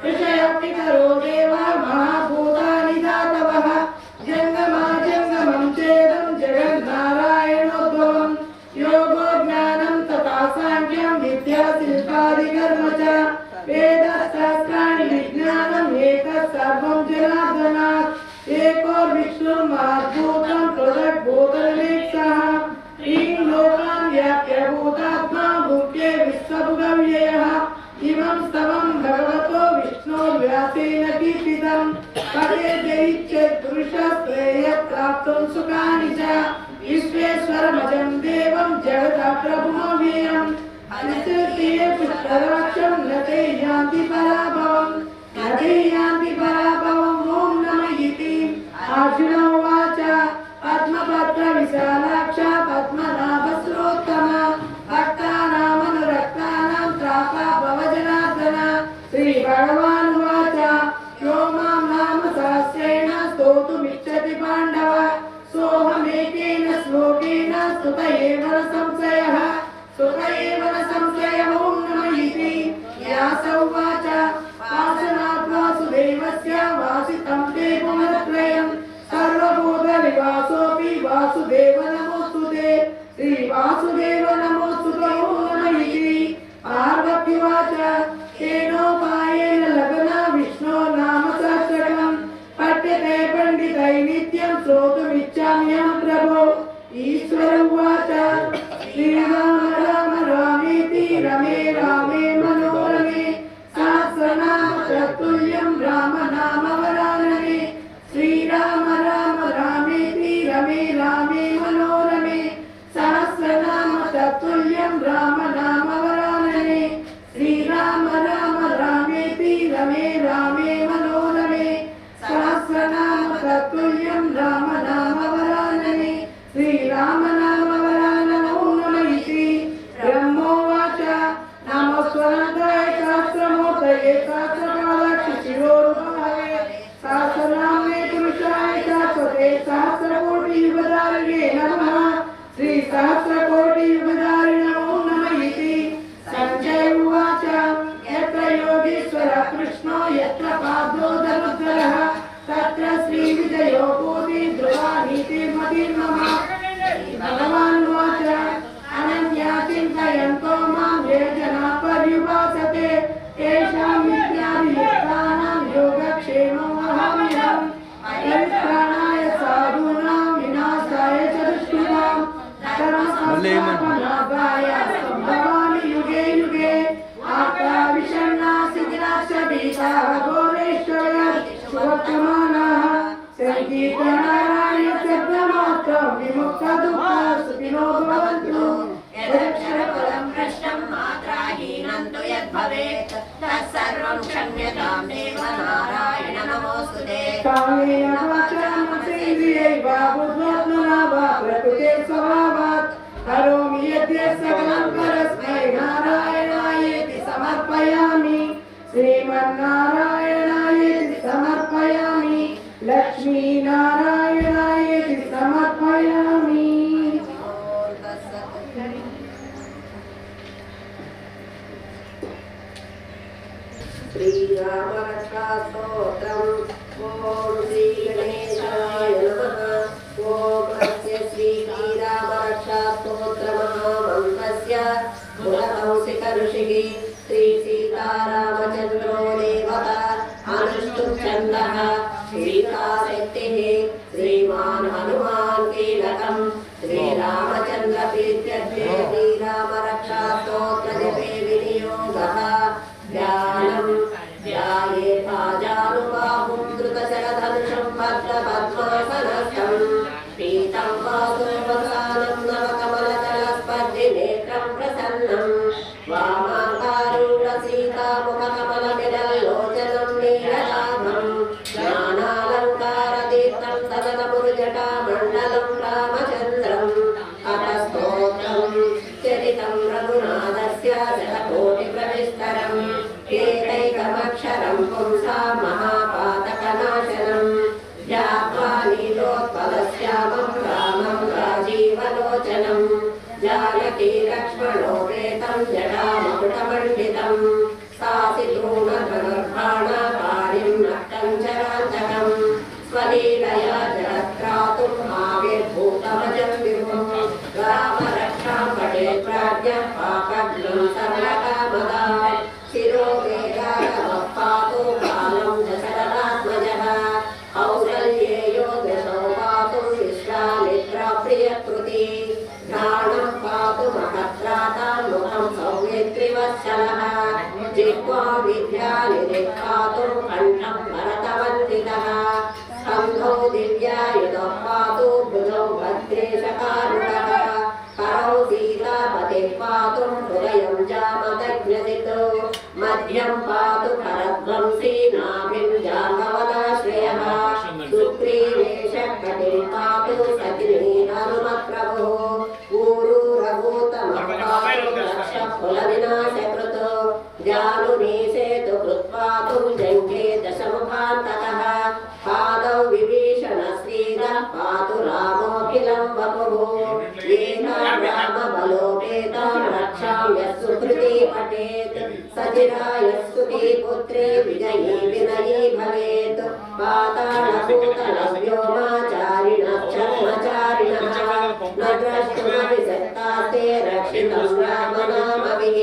ऋषयपितरो देवा महाभूतानि धातवः जङ्गमं चेदं जगन्नारायणोद्भवम् योगो ज्ञानं तथा साङ्ख्यं विद्या शिल्पादिकर्म च वेदशास्त्राणि विज्ञानम् एकः सर्वं जनार्दनात् एकोर्विष्णुर्माद्भूतं पृथग्भूतनिरीक्षः ह्रीं लोकान् व्याप्य भूतात्मा भूत्ये विश्वभुगव्ययः इमं स्तवं भगवतो विष्णोर्व्यासेन कीर्तितं पठेद्यैच्छेत् पुरुषः श्रेयः प्राप्तुं सुखानि च विश्वेश्वरमजं देवं जगतः प्रभुमव्ययम् अनुसृत्य पुष्कराक्षं न ते यान्ति पराभवम् ॐ नमः इति अर्जुन उवाच पद्मपत्रविशालाक्ष पद्मनाभस्रोत्तम भक्तानामनुरक्तानां त्राता भवजनार्दन श्रीभगवानुवाच यो मां नाम सहस्रेण स्तोतुमिच्छति पाण्डव सोऽहमेकेन श्लोकेन स्तुत एव न संशयः ॐ नमः इति व्यास उवाच वासनात् वासुदेवस्य वासितं ते पुनरत्रयम् सर्वभूतनिवासोऽपि वासुदेव नमोऽस्तुते श्रीवासुदेव नमोऽस्तुते ॐ नमः इति पार्वत्युवाच तेनोपायेन लग्ना विष्णो नाम सहस्रकम् पठ्यते पण्डितैः नित्यं श्रोतुमिच्छाम्यहं प्रभो ईश्वर उवाच श्रीराम राम रामेति रमे रामे मनोरमे सहस्रनाम तत्तुल्यं राम नाम वरानने श्रीराम राम रामेति रमे रामे मनोरमे सहस्रनाम तत्तुल्यं राम नाम वरानने श्रीराम राम रामेति रमे रामे मनोरमे सहस्रनाम तत्तुल्यं राम नाम वरानने श्रीराम नाम वरानने ॐ नमः इति ब्रह्मोवाच नमस्वनाथाय सहस्रमूर्तये सहस्रकालाक्षिशिरोरुभावे सहस्रनाम्ने पुरुषाय शाश्वते सहस्रकोटियुगधारिणे नमः श्रीसहस्रकोटियुगधारिणे ॐ नमः इति सञ्जय उवाच यत्र योगीश्वरः कृष्णो यत्र पादो धनुर्धरः तत्र श्रीविजयो भूति ध्रुवा नीतिर्मतिर्मम भगवान् उवाच अनन्या चिन्तयन्तो मां ये जनाः पर्युपासते तेषां विद्याभियुक्तानां योगक्षेममहमहम् परित्राणाय साधूनां विनाशाय च दुष्कृतां धर्मसंस्थापनार्थाय सम्भवामि युगे विमुक्तदुःखा सुखिनो भवन्तु यदक्षरपदं भ्रष्टं मात्राहीनं तु यद्भवेत् तत्सर्वं क्षम्यतां देव नारायण नमोऽस्तुते कामेन वाचा मनसेन्द्रियैर्वा बुद्ध्यात्मना वा प्रकृते स्वभावात् करोमि यद्यत् सकलं परस्मै नारायणायेति समर्पयामि श्रीमन्नारायणायेति समर्पयामि लक्ष्मीनारायणायेति समर्पयामि श्रीरामरक्षास्तोत्रम् ॐ श्रीगणेशाय नमः ॐ अस्य श्रीरामरक्षास्तोत्रमहामन्त्रस्य पुरतंसिक ऋषिः श्रीसीतारामचन्द्रो देवता अनुष्टुप् छन्दः सीताशक्तिः श्रीमान् हनुमान् कीलकम् श्रीरामचन्द्रप्रीत्यर्थे श्रीरामरक्षास्तोत्रजपे विनियोगः ध्यानम् ध्यायेताजानुबाहुं धृतशरधनुषं भद्रपद्मासनस्थं पीतं वासोपसानं नवकमलदलस्पर्धिनेत्रं प्रसन्नं वामाकारूढसीतामुखकमलविरलोचनं नीललाभं ज्ञानालङ्कारदीप्तं सततमुरुजटामण्डलं रामचन्द्रम् अतस्तोत्रं चरितं रघुनाथस्य शतकोटिप्रविस्तरम् एकैकमक्षरं पुंसां महापातकनाशनं ध्यात्वा नीलोत्पलश्यामं रामं राजीवलोचनं जानकी लक्ष्मणोपेतं जटामकुटमण्डितं सासितूणधनुर्बाणपाणिं नक्तं चरान्तकं स्वलीलया जगत्त्रातुं आविर्भूतमजं विभुं रामरक्षां पठेत् प्राज्ञः पापघ्नं सर्वकामदात् शिरोवेगागमपातु कालं दशरथात्मजः कौसल्येयो दशो पातु विश्वामित्रप्रियकृति घ्राणं पातु महत्रातां मुखं सौमित्रिवत्सलः जिह्वा विद्यानिधिपातुं कण्ठं भरतवन्दितः स्कन्धौ दिव्यायुधः पातु भुजौ भद्रेशकारुणः करौ सीतापतिः पातुं हृदयं जामदग्नजितो मध्यं पातु खरध्वंसी नाभिं जाम्बवदाश्रयः सुग्रीवेशकटिं पातु सतिनी हनुमत्प्रभुः ऊरू रघूतमः पातु रक्षकुलविनाशकृतो जानुनीसेतु कृत्पातु जङ्घे दशमुखान्तकः पादौ विभीषणश्रीदः पातु रामोऽखिलं वपुः रामबलोपेतां रक्षां यः सुकृती पठेत् सजिरायः सुती पुत्रे विजयी विनयी भवेत् पातालभूतलव्योमाचारिणः ब्रह्मचारिणः न द्रष्टुमपि शक्तास्ते रक्षितं रामनामभिः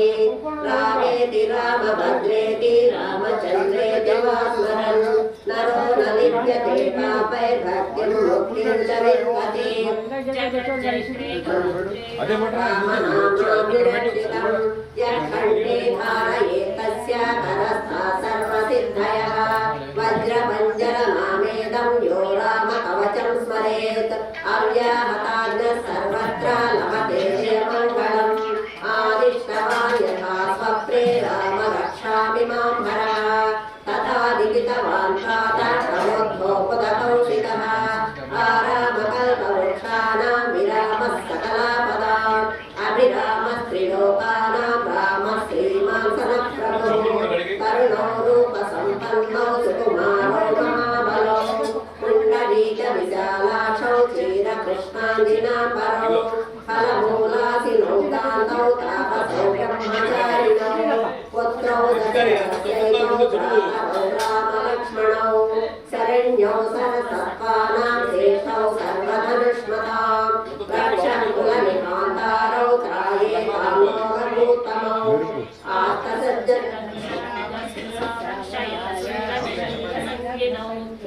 रामेति रामभद्रेति रामचन्द्रेति वा स्मरन् नरो न लिप्यते पापैर्भक्तिं मुक्तिं च विन्दति रामनामाभिरक्षितं यः कण्ठे धारयेत् तस्य करस्था सर्वसिद्धयः वज्रपञ्जरनामेदं यो रामकवचं स्मरेत् अव्याहताग्नः सर्वत्र लभते जयमङ्गलम् आदिष्टवान् यथा स्वप्ने राम रक्षामि मां हरः तथा लिखितवान् प्रातः आरामकल्पवृक्षाणां विरामः सकलापदाम् अभिरामस्त्रिलोकानां रामः श्रीमान् सनप्रभुः करुणो रूपसम्पन्नो सुकुमारो महाबलो पुण्डरीकविशालाक्षौ क्षीरकृष्णाञ्जिनाम्बरौ फलमूलासिनौ दान्तौ तापसौ ब्रह्मचारिणौ पुत्रौ दशरथस्यैकौ रामलक्ष्मणौ शरण्यौ सरसत्त्वानां श्रेष्ठौ सर्वधनुष्मतां रक्षकुलनिकान्तारौ त्रायेतामोघभूतमौ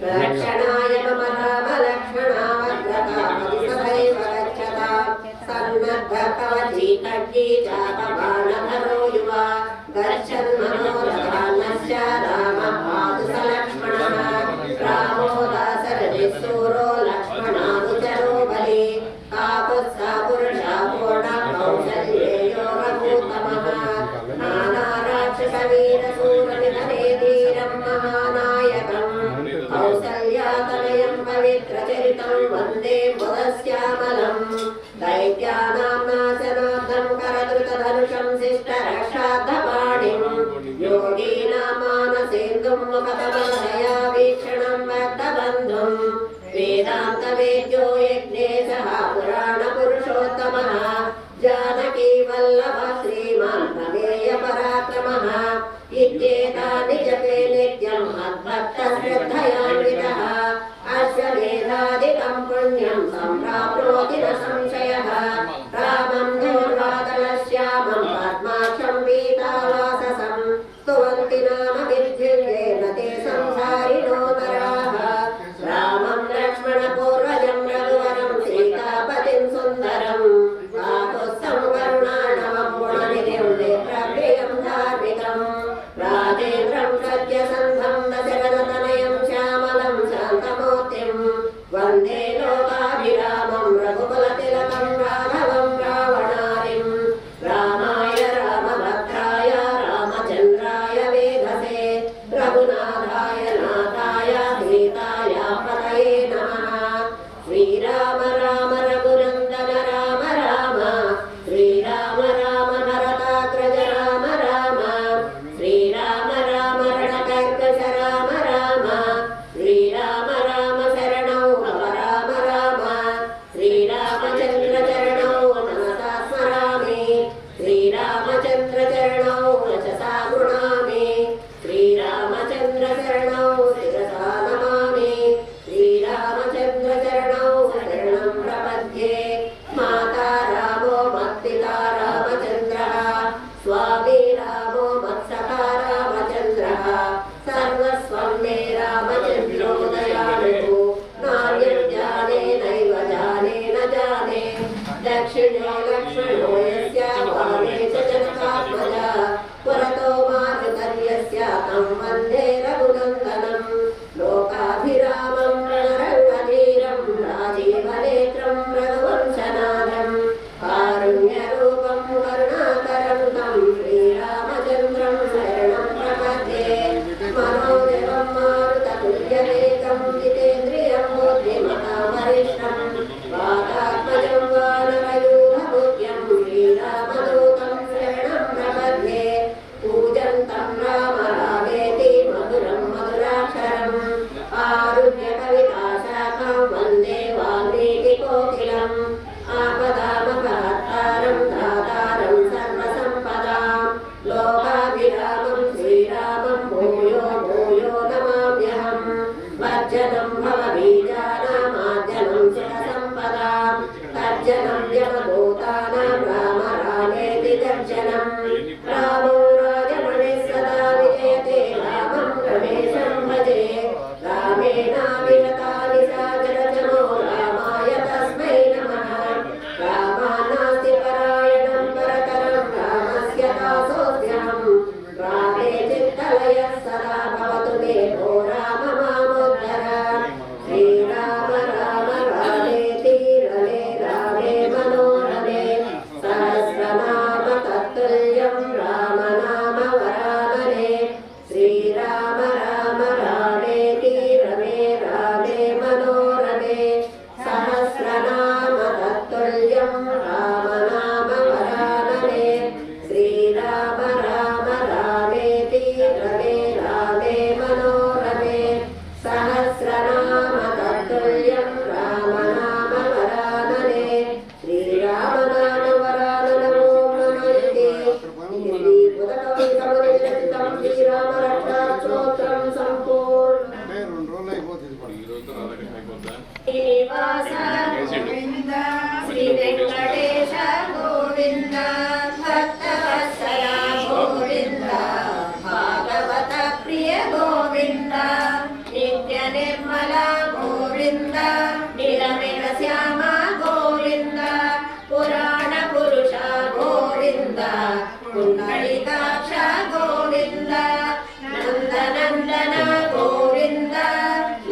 रक्षणाय मम रामलक्ष्मणावग्रतामति सदैव गच्छतां सन्नद्धकवची खड्गी चापबाणधरो युवा गच्छन् मनोरथान्नश्च रामः पातु स लक्ष्मणः रामो दाशरथिः शूरो लक्ष्मणानुचरो बली करोति न संशयः रामं दूर्वादलश्यामं पद्माक्षं पीतावाससं स्तुवन्ति नाम विद्युल्येन ते संसारिणो नराः रामं लक्ष्मणपूर्वजं रघुवरं सीतापतिं सुन्दरं काकुत्स्थं करुणानवं गुणनिधिं नेत्रप्रियं धार्मिकं राजेन्द्रं सत्यसन्धं दशरथतनयं श्यामलं शान्तमूर्तिं वन्दे लोकाभिरामं रघुकुलतिलकं राघवं रावणारिं रामाय रामभद्राय रामचन्द्राय वेधसे रघुनाथाय नाथाय सीताय पतये नमः श्रीराम राम रघुनन्दन राम राम श्रीराम राम भरताग्रज राम राम श्रीराम राम रणकर्कश राम राम श्रीराम राम शरणौ भव राम राम श्रीरामचन्द्र चरणौ मनसा स्मरामि श्रीरामचन्द्र चरणौ वचसा गृह्णामि श्रीरामचन्द्र चरणौ शिरसा नमामि श्रीरामचन्द्र चरणौ शरणं प्रपद्ये माता रामो मत्पिता रामचन्द्रः स्वामी रामो मत्सखा रामचन्द्रः सर्वस्वं मे रामचन्द्रो दयालुः नार्यं जाने नैव जाने न जाने दक्षिणे लक्ष्मणो यस्य वामे च जनकात्मजा पुरतो मारुतर्यस्य तं वन्दे रघुनन्दनं लोकाभिरामं रणरङ्गधीरं राजीवनेत्रं रघुवंशनाथं कारुण्यरूपं करुणाकरं तं श्रीरामचन्द्रं शरणं प्रपद्ये मनोजवं मारुततुल्यवेगं जितेन्द्रियं बुद्धिमतां वरिष्ठं वातात्मजं वानरयूथमुख्यं श्रीरामदूतं शरणं प्रपद्ये पूजन्तं राम रामेति मधुरं मधुराक्षरम् आरुह्य कविताशाखां वन्दे वाल्मीकिकोकिलम् आपदामपहर्तारं दातारं सर्वसम्पदां लोकाभिरामं श्रीरामं भूयो भूयो नमाम्यहं वर्जनं भवबीजानामार्जनं सुखसम्पदां तर्जनं यमभूतानां राम रामेति गर्जनं रामो राजमणिः सदा विजयते रामं रमेशं भजे रामेणाविरतानि सागरजनो रामाय तस्मै नमः रामानास्ति परायणं परतरं रामस्य दासोऽस्म्यहं रामे चित्तलयः सदा भवतु मे भो राम मामुद्धर श्रीराम राम रामेति रमे रामे मनोरमे सहस्रनाम तत्तुल्यं राम नाम वरानने श्रीराम राम रामेति रमे रामे मनोरमे सहस्रनाम तत्तुल्यं राम नाम वरानने श्रीराम राम रामेति रमे रामे मनोरमे सहस्रनाम तत्तुल्यं राम नाम वरानने श्रीराम नाम वराननमो नमस्ते श्रीपुरकवितमनिरचितं श्रीराम रक्षास्तोत्रं सम्पूर्णम् श्रीनिवास गोविन्द श्री वेङ्कटेश गोविन्द भक्तवत्सल गोविन्द भागवत प्रिय गोविन्द नित्य निर्मल गोविन्द निरमित श्याम गोविन्द पुराण पुरुष गोविन्द पुण्डरीकाक्ष गोविन्द नन्दनन्दन गोविन्द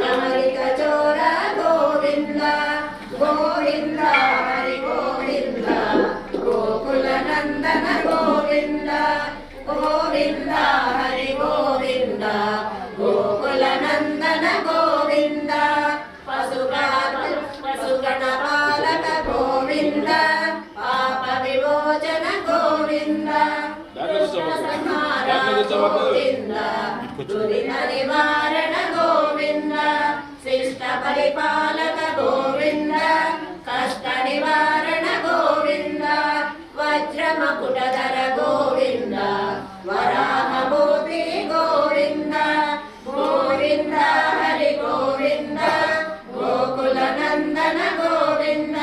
नमलिक चोर गोविन्द गोविन्द हरि गोविन्द गोकुल नन्दन गोविन्द गोविन्द हरि गोविन्द गोकुल नन्दन गोविन्द पशुगणपालक गोविन्द पाप विमोचन गोविन्द संहार गोविन्द दुरित निवारण गोविन्द शिष्ट परिपालक गोविन्द कष्ट निवारण गोविन्द वज्र मकुटधर गोविन्द वराहमूर्ति गोविन्द गोविन्द हरि गोविन्द गोकुल नन्दन गोविन्द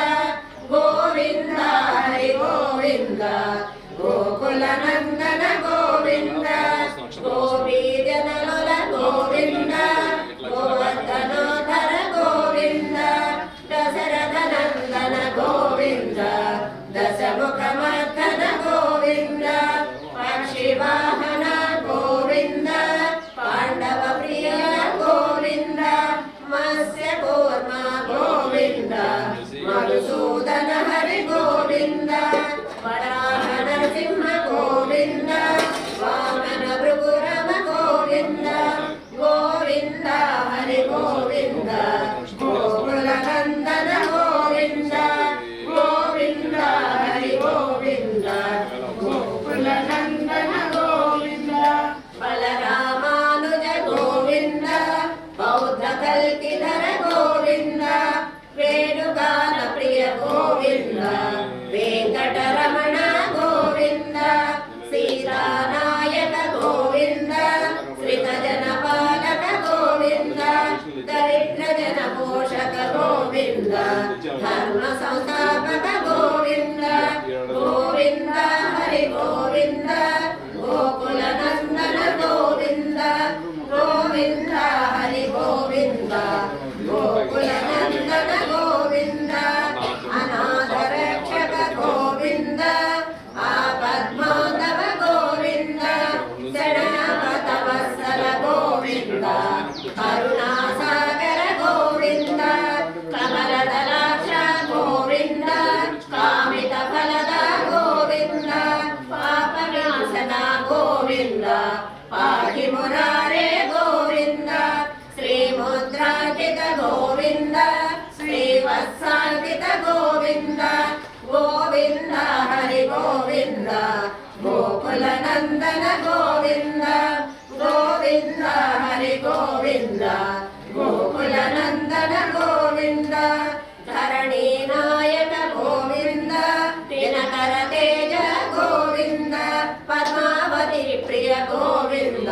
గోవింద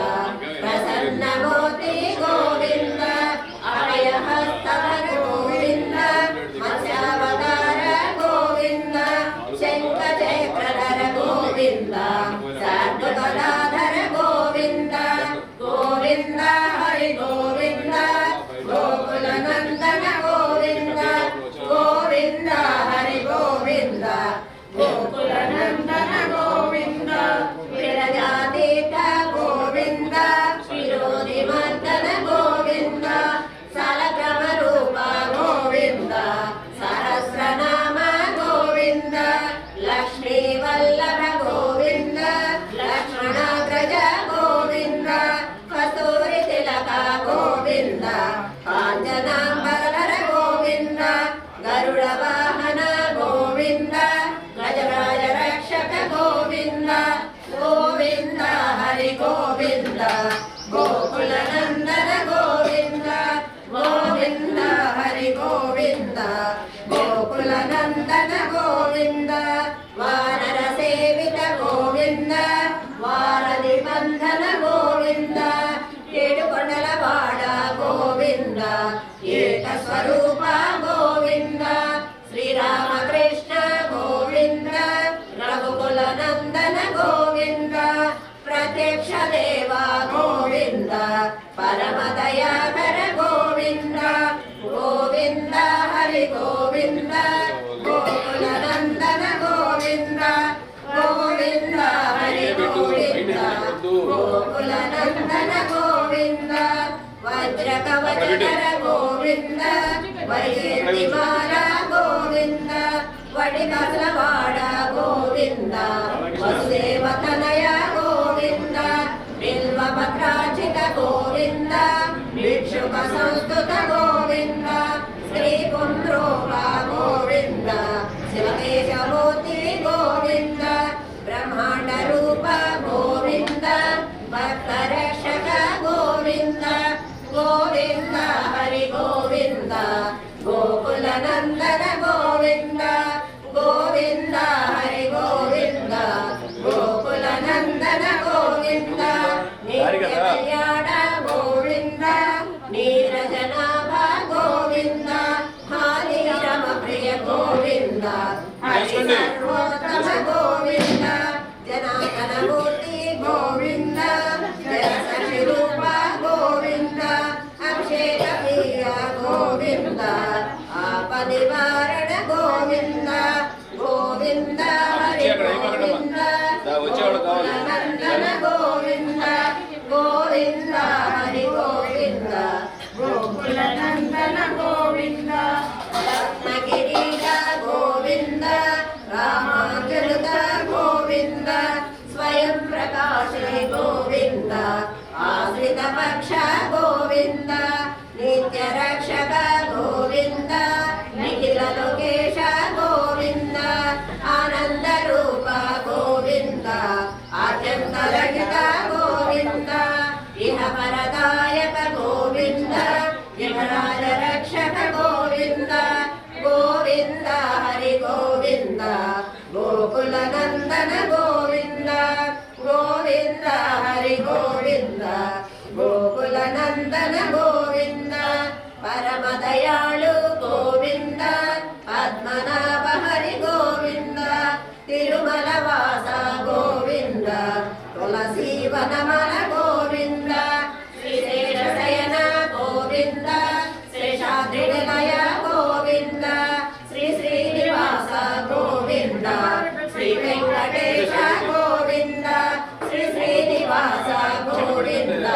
ప్రసన్నమూర్తి గోవింద అభయహస్తధర గోవింద మత్స్యావతార గోవింద శంఖచక్రధర గోవింద సర్వగదాధర గోవింద గోవింద హరి గోవింద గోకుల నందన గోవింద గోవింద హరి గోవింద గోకుల నందన గోవింద విరజాతీత గోవింద విరోధి మర్దన గోవింద సలక్రమ రూప గోవింద సహస్రనామ గోవింద లక్ష్మీ వల్లభ గోవింద లక్ష్మణాగ్రజ గోవింద కస్తూరి తిలక గోవింద కాంచనాంబరధర గోవింద గరుడ వాహన గోవింద గజరాజ రక్షక గోవింద గోవింద హరి గోవింద గోకుల నందన గోవింద గోవింద హరి గోవింద గోకుల నందన గోవింద వానర సేవిత గోవింద వారధి బంధన గోవింద ఏడుకొండల వాడ గోవింద ఏక స్వరూప గోవింద శ్రీరామకృష్ణ గోవింద రఘుకుల నందన గోవింద ప్రత్యక్ష దేవ గోవింద పరమ దయాకర గోవింద గోవింద హరి గోవింద గోకుల నందన గోవింద గోవింద హరి గోవింద గోకుల నందన గోవింద వజ్ర కవచధర గోవింద వైజయంతిమాల గోవింద వడికసలవాడ గోవింద వసుదేవతనయ గోవింద బిల్వపత్రాచిత గోవింద భిక్షుక సంస్కృత గోవింద శ్రీ పుంద్రోప గోవింద శివకేశమూర్తి గోవింద బ్రహ్మాండ రూప గోవింద భక్త రక్షక గోవింద గోవింద హరి గోవింద గోకుల నందన గోవింద గోవింద హరి గోవింద గోకుల నందన గోవింద నిత్య కళ్యాణ గోవింద నీరజనాభ గోవింద హానిరమ ప్రియ గోవింద హరి సర్వోత్తమ గోవింద జనార్దన మూర్తి గోవింద జగదశి రూప గోవింద అభిషేక ప్రియ గోవింద ఆపనివారణ గోవింద గోవింద హరి గోవింద గోకుల నందన గోవింద గోవింద హరి గోవింద గోకుల నందన గోవింద రత్నగిరీశ గోవింద రామాచరిత గోవింద స్వయం ప్రకాశే గోవింద ఆశ్రిత పక్ష గోవింద నిత్య రక్షక గోవింద నిఖిల లోకేశ గోవింద ఆనంద రూప గోవింద ఆద్యంత రహిత గోవింద ఇహ పరదాయక గోవింద యమరాజ రక్షక గోవింద గోవింద హరి గోవింద గోకుల నందన గోవింద గోవింద హరి గోవింద గోకుల నందన గోవింద పరమ దయాళు గోవింద పద్మనాభ హరి గోవింద తిరుమల వాస గోవింద తులసి వనమల గోవింద శ్రీశేష శయన గోవింద శేషాద్రి నిలయ గోవింద శ్రీ శ్రీనివాస గోవింద శ్రీ వెంకటేశ గోవింద శ్రీ శ్రీనివాస గోవింద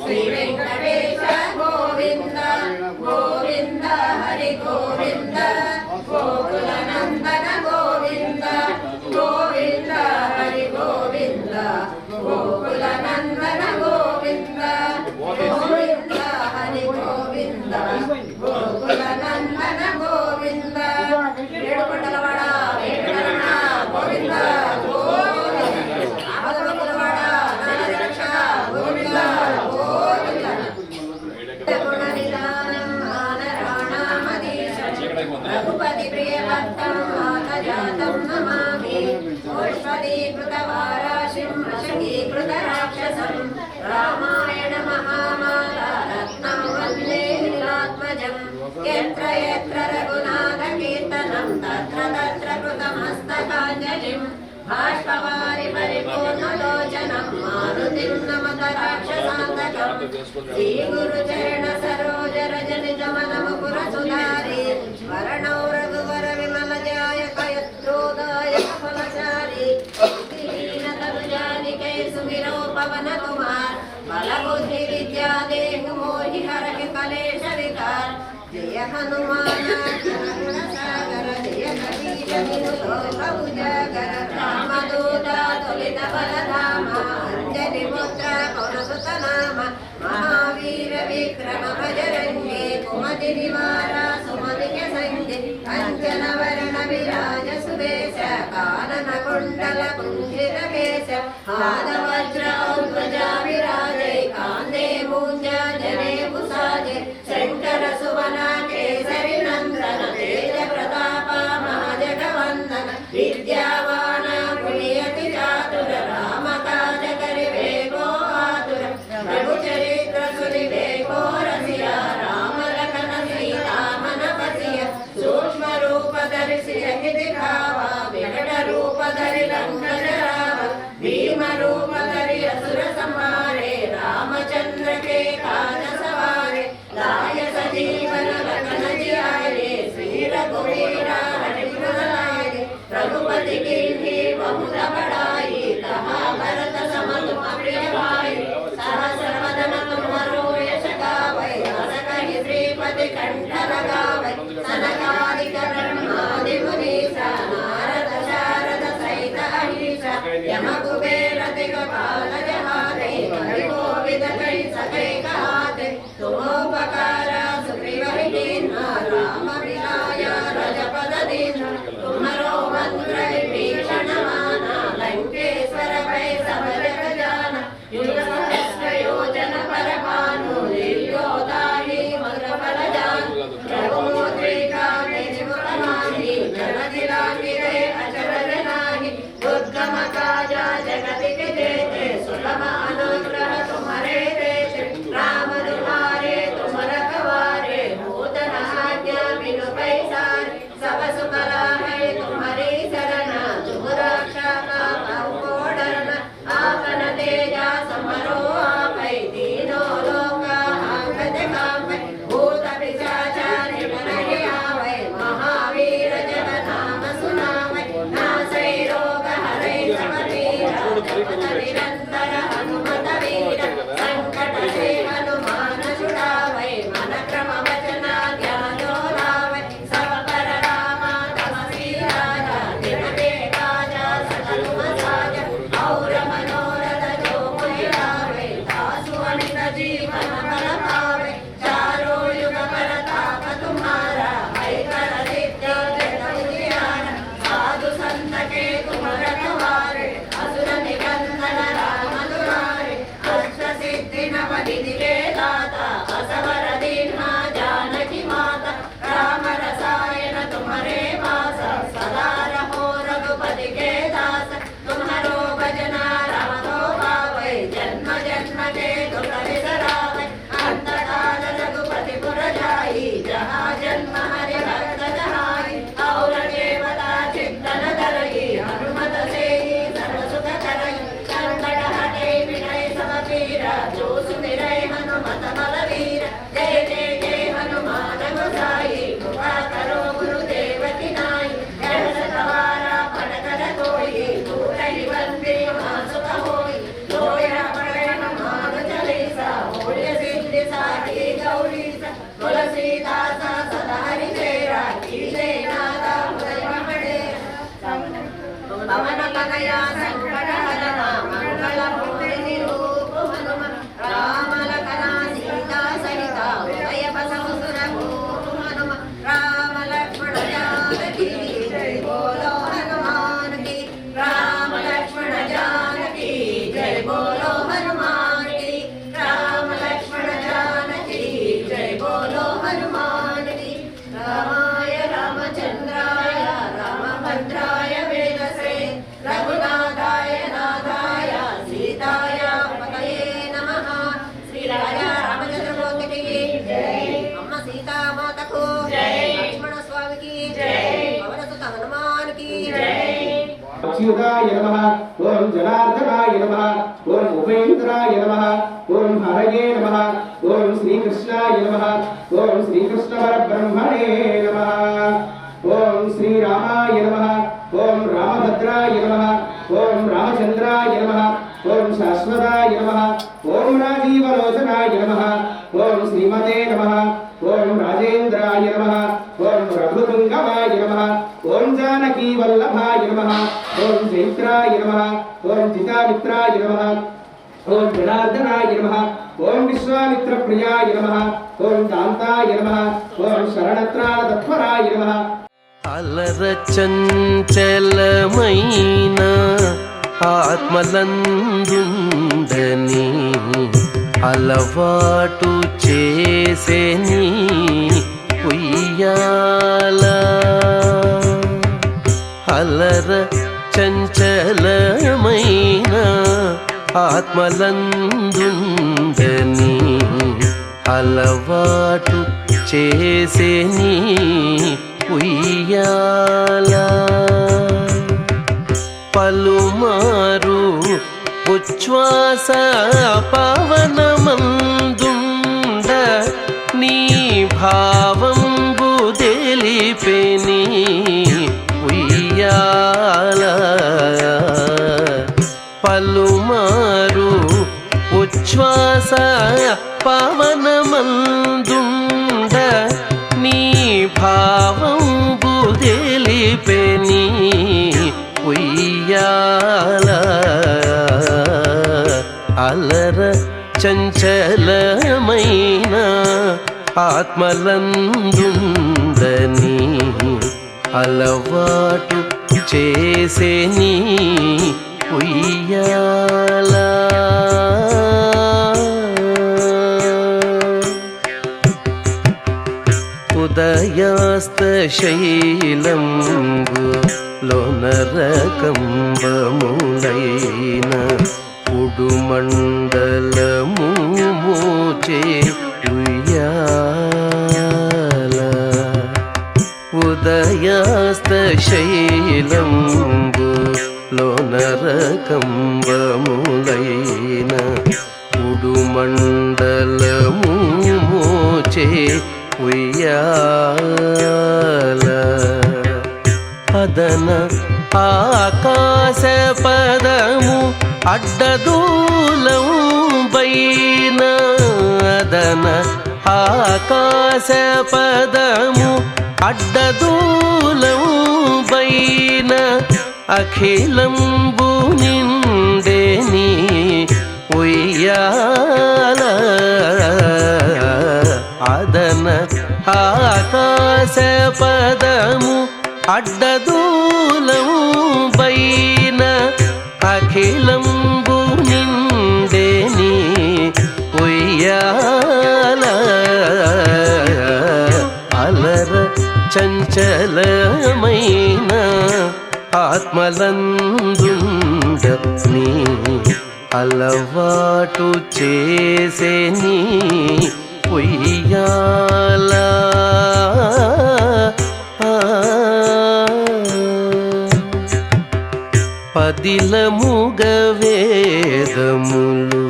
శ్రీ వెంకటేశ గోవింద గోవింద హరి గోవింద గోకుల నందన గోవింద గోవింద హరి గోవింద గోకుల నందన గోవింద గోవింద హరి గోవింద గోకుల నందన గోవింద ఏడుకొండలవాడ వెంకటరమణ గోవింద గోవింద ఆపదలవాడ నారక్ష గోవింద గోవింద గుణనిదానం ఆనరాణామదీశం రఘుపతి ప్రియ భక్తం ఆతజాతం నమామి पुष्पदीकृतवाराशिं वशकीकृतराक्षसं रामायण महामाला रत्नं वन्दे नीलात्मजं यत्र यत्र रघुनाथकीर्तनं तत्र तत्र कृतमस्तकाञ्जलिं बाष्पवारि परिपूर्णलोचनं मारुतिं नमत राक्षसान्तकं श्रीगुरुचरण सरोज रजनिजमनमुकुरसुधारी वरणौ रघुवर विमलजायक यत्रोदायक फलचारी दीनतनुजानिकै सुमिरौ पवन कुमार बलबुद्धि विद्या देहु मोहि हरहि कलेश विकार जय हनुमान गुण सागर जय कपीश तिहु लोक उजागर रामदूत तुलित बलधाम अंजनी पुत्र पवन सुत नाम महावीर विक्रम बजरंगी कुमति निवार सुमति संगे कंचन वरण विराज सुवेश कानन कुंडल कुंजित केश हाथ वज्र ध्वजा विराजे कांधे मूंज जने कुसाजे शंकर सुवन केसरी नंदन तेज प्रताप महाजगवंदन विद्यावान गुणियति चातुर राम काज करिबे को आतुर प्रभु चरित्र सुनिबे को रसिया राम लखन सीता मन बसिया सूक्ष्म रूप धरि सिरहि दिखावा विकट रूप धरि लंक जरावा भीम रूप धरि असुर संहारे रामचंद्र के काज सवारे लाय सजीवन लखन जियारे श्री रघुवीरा हरिपुर लाए रघुपति कीन्ही बहुत बड़ाई कहा भरत सम तुम प्रिय भाई सहस्र वदन तुम्हारो यश गावै अस कहि श्रीपति कंठ लगावै सनकादिक ब्रह्मादि मुनीसा नारद शारद सहित अहिसा यम कुबेर दिगपाल जहाते हरि गोविंद कहि सकै कहाते तुमोपकार सुग्रीव दीन्हा राम मिलाया रजपद दीन्हा तुम्हारो मंत्र विभीषण माना लंकेश्वर भय सब जग जाना युग सहस्र योजन पर भानु लील्योताहि मधुर फल जान रघुमुद्रिका मेरि मुख माहि जन दिलांगी गए अचरज नाही दुर्गम काजा जगति के जेते सुलभ अनुग्रह तुम्हारे देते राम दुलारे तुम रखवारे भूत आज्ञा बिनु पैसारे सब सुकला है तुम्हारी शरण तुम रक्षा पापौ को डरना आपन तेजा समरो आपै तीनों लोक हांगत कांपै भूत पिशाच निकट नहीं आवै महावीर जन नाम सुनावै नासै रोग हरै सब पीरा जपत निरंतर हनुमत वीरा संकट से हनुमान छुड़ावै मन क्रम वचन ध्यान लावै सब पर राम तमसी राजा तिनके काजा सकल साजा और मनोरथ जो कोई लावै दासु अनित जीवन फल पावै चारों युग परताप तुम्हारा है कर सिद्धि जग उजियारा साधु संत के तुम रखवारे असुर निकंदन राम दुलारे अष्ट सिद्धि नव निधि के दाता असवर दीन्हा जानकी माता राम रसायन तुम्हारे पास सदा रहो रघुपति के दास तुम्हारो भजना राम को पावै जन्म जन्म के दुख बिसरावै अंत काल रघुपति पुर जाई जहाँ जन्म हरि भक्त जहाई और देवता चित्तन धरई हनुमत से सर्व सुख करई संकट हटे विनय सब पीरा जो सुमिरै हनुमत बलवीर जय जय जय हनुमान गोसाई कृपा करो गुरुदेव की नाई जय सतवारा पढ़ कर कोई दूरहि बंदी मासुक होई लोया पढ़े हनुमान चालीसा होय सिद्धि साखी गौरीसा तुलसीदास सदा हरि तेरा कीजे नादा हृदय महडेरा पवन कनया संकट हरना मंगल मूर्ति रूप हनुमान राम लखन सीता सहिता उदय बसव सुर भूप हनुमान राम लक्ष्मण जानकी जय बोलो हनुमान की राम लक्ष्मण जानकी जय बोलो हनुमान की राम लक्ष्मण जानकी जय बोलो हनुमान की रामाय रामचंद्राय रामभद्राय वेदसे अच्युताय नमः ओम जनार्दनाय नमः ओम उपेन्द्राय नमः ओम हरये नमः ओम श्रीकृष्णाय नमः ओम श्रीकृष्ण परब्रह्मणे नमः ओम श्रीरामाय नमः ओम रामभद्राय नमः ओम रामचंद्राय नमः ओम शाश्वताय नमः ओम राजीवलोचनाय नमः ओम श्रीमते नमः ओम राजेन्द्राय नमः ओम रघुतुंगवाय नमः ओम जानकी वल्लभाय नमः ओम चैत्राय नमः ओम जितामित्राय नमः ओम जनार्दनाय नमः ओम विश्वामित्रप्रियाय नमः ओम कांताय नमः ओम शरणत्राणतत्पराय नमः అలర చంచలమైన ఆత్మలందుండని అలవాటు చేసేని ఉయ్యాల అలర చంచలమైన ఆత్మలందుండని అలవాటు చేసేని ఉయ్యాల పలుమారు ఉచ్ఛ్వాస పవనమందుండ నీ భావంబు తెలిపెని ఉయ్యాల పలుమారు ఉచ్ఛ్వాస పవనమందుండ నీ భావంబు తెలిపెని ఉయ్యాల అలర చంచలమైన ఆత్మలందుండని అలవాటు చేసేని ఉయ్యాల ఉదయాస్తశైలంబు లోనరకంబములైన ఉడుమండలము మోచే ఉయ్యాల ఉదయాస్తశైలంబు లోనరకంబములైన ఉడుమండలము మోచే ఉయ్యాల అదన ఆకాశ పదము అడ్డదూలం బైన అదన ఆకాశ పదము అడ్డదూలం బైన అఖిలంబు నిండేని ఉయ్యాల అదన ఆకాశ పదము అడ్డదూలం బైన అఖిలంబు నిండేని ఉయ్యాల అలర చంచలమైన ఆత్మలందుండని అలవాటు చేసేని ఉయ్యాల పదిలముగ వేదములు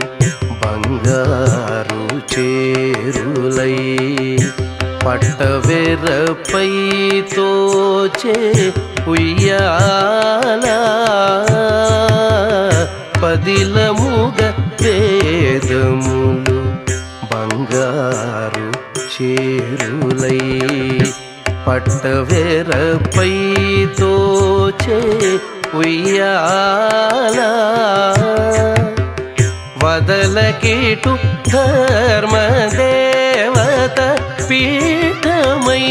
బంగారు చేరులై పట్టవెరపై తోచే ఉయ్యాల పదిలముగ వేదములు బంగారు చేరులై పట్టవెరపై తోచే ఉయ్యాల వదలకిటు ధర్మదేవత పీఠమై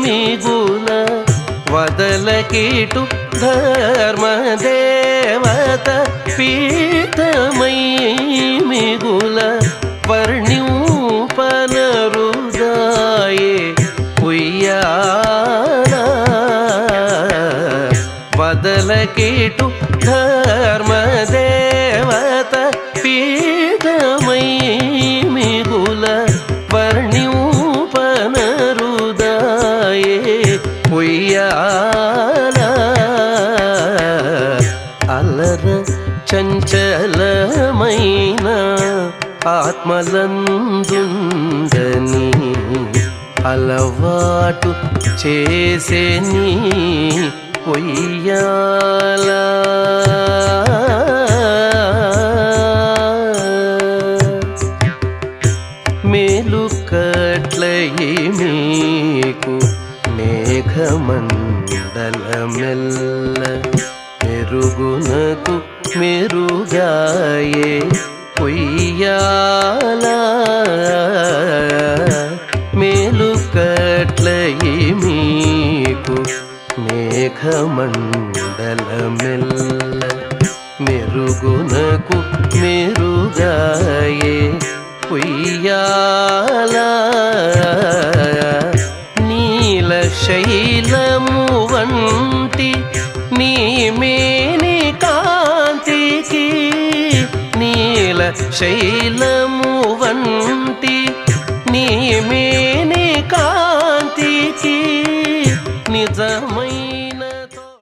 మిగుల వదలకిటు ధర్మదేవత పీఠమై మిగుల వర్ణ్యూపనరుదాయే ఉయ్యాల వదలకిటు ధర్మదేవత పీఠమై మిగుల వర్ణ్యూపనరుదాయే ఉయ్యాల చంచలమైన ఆత్మలందుందని అలవాటు చేసే నీ పొయ్యాలా మేలుకట్లయి మీకు మేఘమండలమెల్ల మెరుగునకు మెరుగాయే పొయ్యాలా మేలుకట్లయి మీకు మేఘమండలమెల్ల మెరుగునకు మెరుగాయే పొయ్యాలా నీల శైలము వంటి నీ మేని కాంతికి నీల శైలము వంటి నీ మేని కాంతికి నిజమ